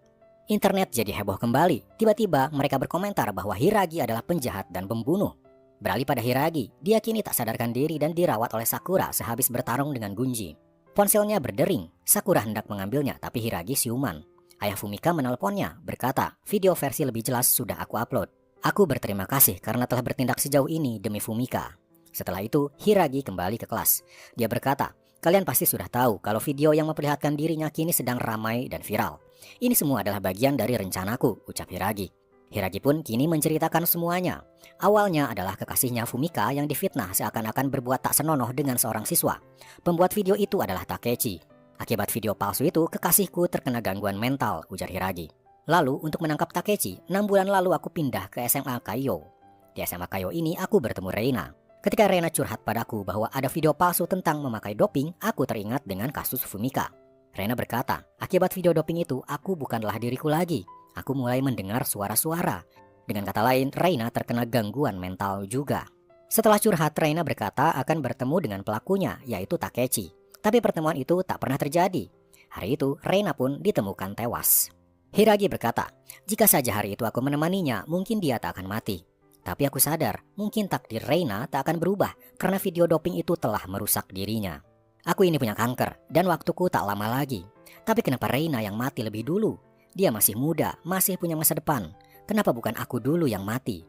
Internet jadi heboh kembali. Tiba-tiba mereka berkomentar bahwa Hiragi adalah penjahat dan pembunuh. Beralih pada Hiragi, dia kini tak sadarkan diri dan dirawat oleh Sakura sehabis bertarung dengan Gunji. Ponselnya berdering, Sakura hendak mengambilnya tapi Hiragi siuman. Ayah Fumika menelponnya, berkata, video versi lebih jelas sudah aku upload. Aku berterima kasih karena telah bertindak sejauh ini demi Fumika. Setelah itu, Hiragi kembali ke kelas. Dia berkata, kalian pasti sudah tahu kalau video yang memperlihatkan dirinya kini sedang ramai dan viral. Ini semua adalah bagian dari rencanaku, ucap Hiragi. Hiragi pun kini menceritakan semuanya. Awalnya adalah kekasihnya Fumika yang difitnah seakan-akan berbuat tak senonoh dengan seorang siswa. Pembuat video itu adalah Takechi. Akibat video palsu itu, kekasihku terkena gangguan mental, ujar Hiragi. Lalu, untuk menangkap Takechi, 6 bulan lalu aku pindah ke SMA Kaiyo. Di SMA Kaiyo ini, aku bertemu Reina. Ketika Reina curhat padaku bahwa ada video palsu tentang memakai doping, aku teringat dengan kasus Fumika. Reina berkata, akibat video doping itu, aku bukanlah diriku lagi. Aku mulai mendengar suara-suara. Dengan kata lain, Reina terkena gangguan mental juga. Setelah curhat, Reina berkata akan bertemu dengan pelakunya, yaitu Takechi. Tapi pertemuan itu tak pernah terjadi. Hari itu, Reina pun ditemukan tewas. Hiragi berkata, jika saja hari itu aku menemaninya, mungkin dia tak akan mati. Tapi aku sadar, mungkin takdir Reina tak akan berubah karena video doping itu telah merusak dirinya. Aku ini punya kanker dan waktuku tak lama lagi. Tapi kenapa Reina yang mati lebih dulu? Dia masih muda, masih punya masa depan. Kenapa bukan aku dulu yang mati?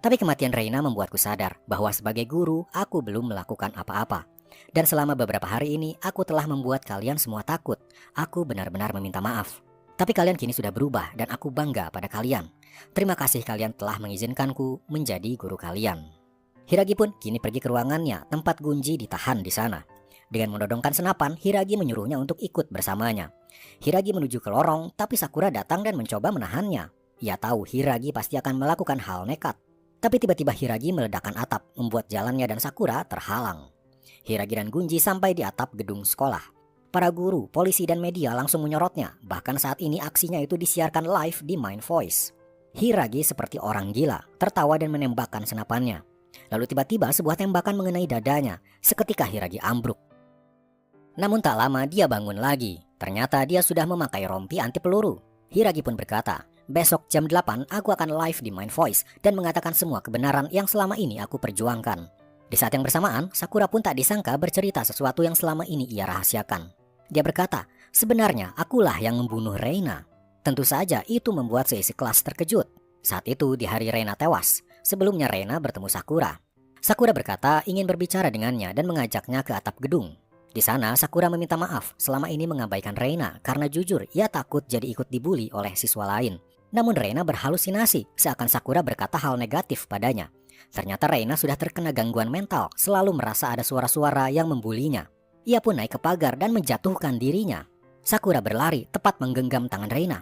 Tapi kematian Reina membuatku sadar bahwa sebagai guru, aku belum melakukan apa-apa. Dan selama beberapa hari ini, aku telah membuat kalian semua takut. Aku benar-benar meminta maaf. Tapi kalian kini sudah berubah dan aku bangga pada kalian. Terima kasih kalian telah mengizinkanku menjadi guru kalian. Hiragi pun kini pergi ke ruangannya, tempat Gunji ditahan di sana. Dengan menodongkan senapan, Hiragi menyuruhnya untuk ikut bersamanya. Hiragi menuju ke lorong, tapi Sakura datang dan mencoba menahannya. Ia tahu Hiragi pasti akan melakukan hal nekat. Tapi tiba-tiba Hiragi meledakkan atap, membuat jalannya dan Sakura terhalang. Hiragi dan Gunji sampai di atap gedung sekolah. Para guru, polisi, dan media langsung menyorotnya. Bahkan saat ini aksinya itu disiarkan live di Mind Voice. Hiragi seperti orang gila, tertawa dan menembakkan senapannya. Lalu tiba-tiba sebuah tembakan mengenai dadanya. Seketika Hiragi ambruk. Namun tak lama dia bangun lagi. Ternyata dia sudah memakai rompi anti peluru. Hiragi pun berkata, besok jam 8 aku akan live di Mind Voice dan mengatakan semua kebenaran yang selama ini aku perjuangkan. Di saat yang bersamaan, Sakura pun tak disangka bercerita sesuatu yang selama ini ia rahasiakan. Dia berkata, sebenarnya akulah yang membunuh Reina. Tentu saja itu membuat seisi kelas terkejut. Saat itu di hari Reina tewas, sebelumnya Reina bertemu Sakura. Sakura berkata ingin berbicara dengannya dan mengajaknya ke atap gedung. Di sana Sakura meminta maaf selama ini mengabaikan Reina karena jujur ia takut jadi ikut dibully oleh siswa lain. Namun Reina berhalusinasi seakan Sakura berkata hal negatif padanya. Ternyata Reina sudah terkena gangguan mental, selalu merasa ada suara-suara yang membulinya. Ia pun naik ke pagar dan menjatuhkan dirinya. Sakura berlari tepat menggenggam tangan Reina.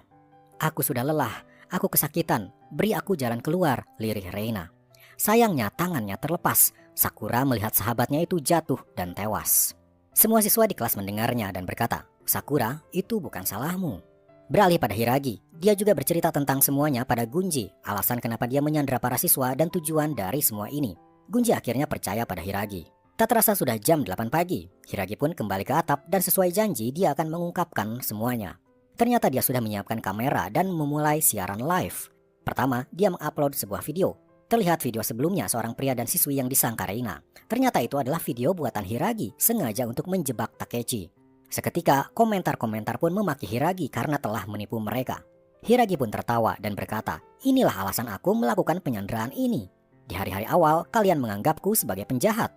Aku sudah lelah, aku kesakitan, beri aku jalan keluar, lirih Reina. Sayangnya tangannya terlepas. Sakura melihat sahabatnya itu jatuh dan tewas. Semua siswa di kelas mendengarnya dan berkata, Sakura, itu bukan salahmu. Beralih pada Hiragi, dia juga bercerita tentang semuanya pada Gunji, alasan kenapa dia menyandra para siswa dan tujuan dari semua ini. Gunji akhirnya percaya pada Hiragi. Tak terasa sudah jam 8 pagi, Hiragi pun kembali ke atap dan sesuai janji dia akan mengungkapkan semuanya. Ternyata dia sudah menyiapkan kamera dan memulai siaran live. Pertama, dia mengupload sebuah video. Terlihat video sebelumnya seorang pria dan siswi yang disangka Reina. Ternyata itu adalah video buatan Hiragi, sengaja untuk menjebak Takechi. Seketika, komentar-komentar pun memaki Hiragi karena telah menipu mereka. Hiragi pun tertawa dan berkata, inilah alasan aku melakukan penyanderaan ini. Di hari-hari awal, kalian menganggapku sebagai penjahat.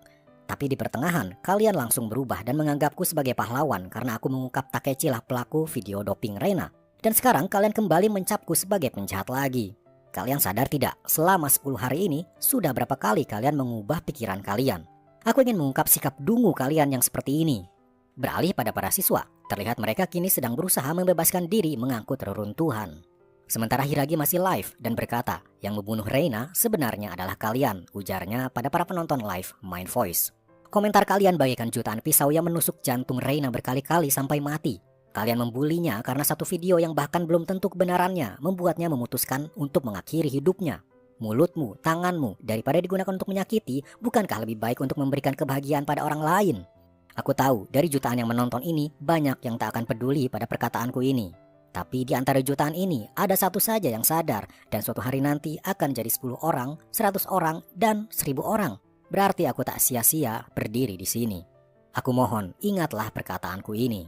Tapi di pertengahan, kalian langsung berubah dan menganggapku sebagai pahlawan karena aku mengungkap Takechi lah pelaku video doping Reina. Dan sekarang kalian kembali mencapku sebagai penjahat lagi. Kalian sadar tidak, selama 10 hari ini, sudah berapa kali kalian mengubah pikiran kalian? Aku ingin mengungkap sikap dungu kalian yang seperti ini. Beralih pada para siswa, terlihat mereka kini sedang berusaha membebaskan diri mengangkut reruntuhan. Sementara Hiragi masih live dan berkata, yang membunuh Reina sebenarnya adalah kalian, ujarnya pada para penonton live Mind Voice. Komentar kalian bagaikan jutaan pisau yang menusuk jantung Reina berkali-kali sampai mati. Kalian membulinya karena satu video yang bahkan belum tentu kebenarannya membuatnya memutuskan untuk mengakhiri hidupnya. Mulutmu, tanganmu, daripada digunakan untuk menyakiti, bukankah lebih baik untuk memberikan kebahagiaan pada orang lain? Aku tahu dari jutaan yang menonton ini, banyak yang tak akan peduli pada perkataanku ini. Tapi di antara jutaan ini, ada satu saja yang sadar, dan suatu hari nanti akan jadi 10 orang, 100 orang, dan 1000 orang. Berarti aku tak sia-sia berdiri di sini. Aku mohon, ingatlah perkataanku ini.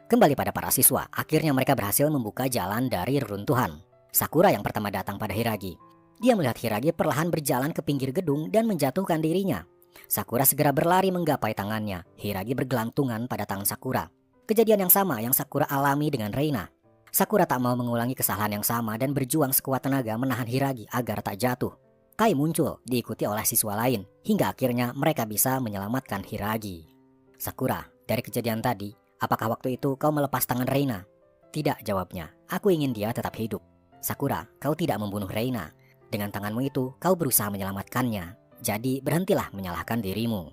Kembali pada para siswa, akhirnya mereka berhasil membuka jalan dari reruntuhan. Sakura yang pertama datang pada Hiragi. Dia melihat Hiragi perlahan berjalan ke pinggir gedung dan menjatuhkan dirinya. Sakura segera berlari menggapai tangannya. Hiragi bergelantungan pada tangan Sakura. Kejadian yang sama yang Sakura alami dengan Reina. Sakura tak mau mengulangi kesalahan yang sama dan berjuang sekuat tenaga menahan Hiragi agar tak jatuh. Kai muncul diikuti oleh siswa lain hingga akhirnya mereka bisa menyelamatkan Hiragi. Sakura, dari kejadian tadi, apakah waktu itu kau melepas tangan Reina? Tidak, jawabnya. Aku ingin dia tetap hidup. Sakura, kau tidak membunuh Reina. Dengan tanganmu itu, kau berusaha menyelamatkannya. Jadi berhentilah menyalahkan dirimu.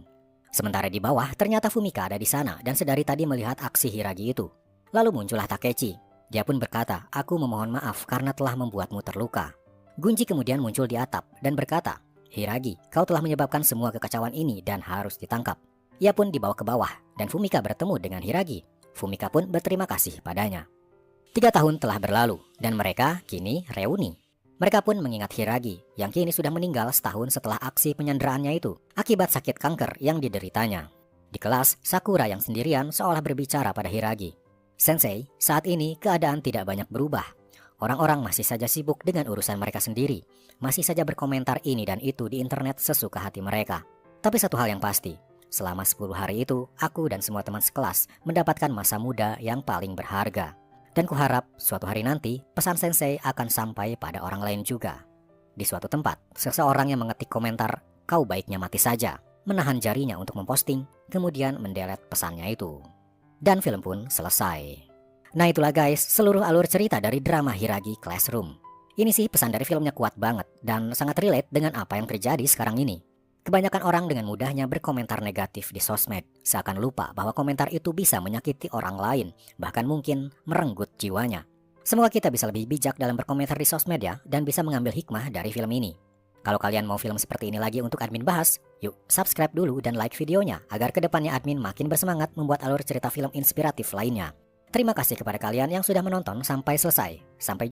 Sementara di bawah, ternyata Fumika ada di sana dan sedari tadi melihat aksi Hiragi itu. Lalu muncullah Takechi. Dia pun berkata, aku memohon maaf karena telah membuatmu terluka. Gunji kemudian muncul di atap dan berkata, "Hiragi, kau telah menyebabkan semua kekacauan ini dan harus ditangkap." Ia pun dibawa ke bawah dan Fumika bertemu dengan Hiragi. Fumika pun berterima kasih padanya. 3 tahun telah berlalu dan mereka kini reuni. Mereka pun mengingat Hiragi yang kini sudah meninggal setahun setelah aksi penyanderaannya itu akibat sakit kanker yang dideritanya. Di kelas, Sakura yang sendirian seolah berbicara pada Hiragi. "Sensei, saat ini keadaan tidak banyak berubah. Orang-orang masih saja sibuk dengan urusan mereka sendiri, masih saja berkomentar ini dan itu di internet sesuka hati mereka. Tapi satu hal yang pasti, selama 10 hari itu, aku dan semua teman sekelas mendapatkan masa muda yang paling berharga. Dan kuharap suatu hari nanti pesan sensei akan sampai pada orang lain juga." Di suatu tempat, seseorang yang mengetik komentar, "Kau baiknya mati saja," menahan jarinya untuk memposting, kemudian mendelet pesannya itu. Dan film pun selesai. Nah itulah guys, seluruh alur cerita dari drama Hiragi Classroom. Ini sih pesan dari filmnya kuat banget dan sangat relate dengan apa yang terjadi sekarang ini. Kebanyakan orang dengan mudahnya berkomentar negatif di sosmed, seakan lupa bahwa komentar itu bisa menyakiti orang lain, bahkan mungkin merenggut jiwanya. Semoga kita bisa lebih bijak dalam berkomentar di sosmed ya, dan bisa mengambil hikmah dari film ini. Kalau kalian mau film seperti ini lagi untuk admin bahas, yuk subscribe dulu dan like videonya, agar kedepannya admin makin bersemangat membuat alur cerita film inspiratif lainnya. Terima kasih kepada kalian yang sudah menonton sampai selesai. Sampai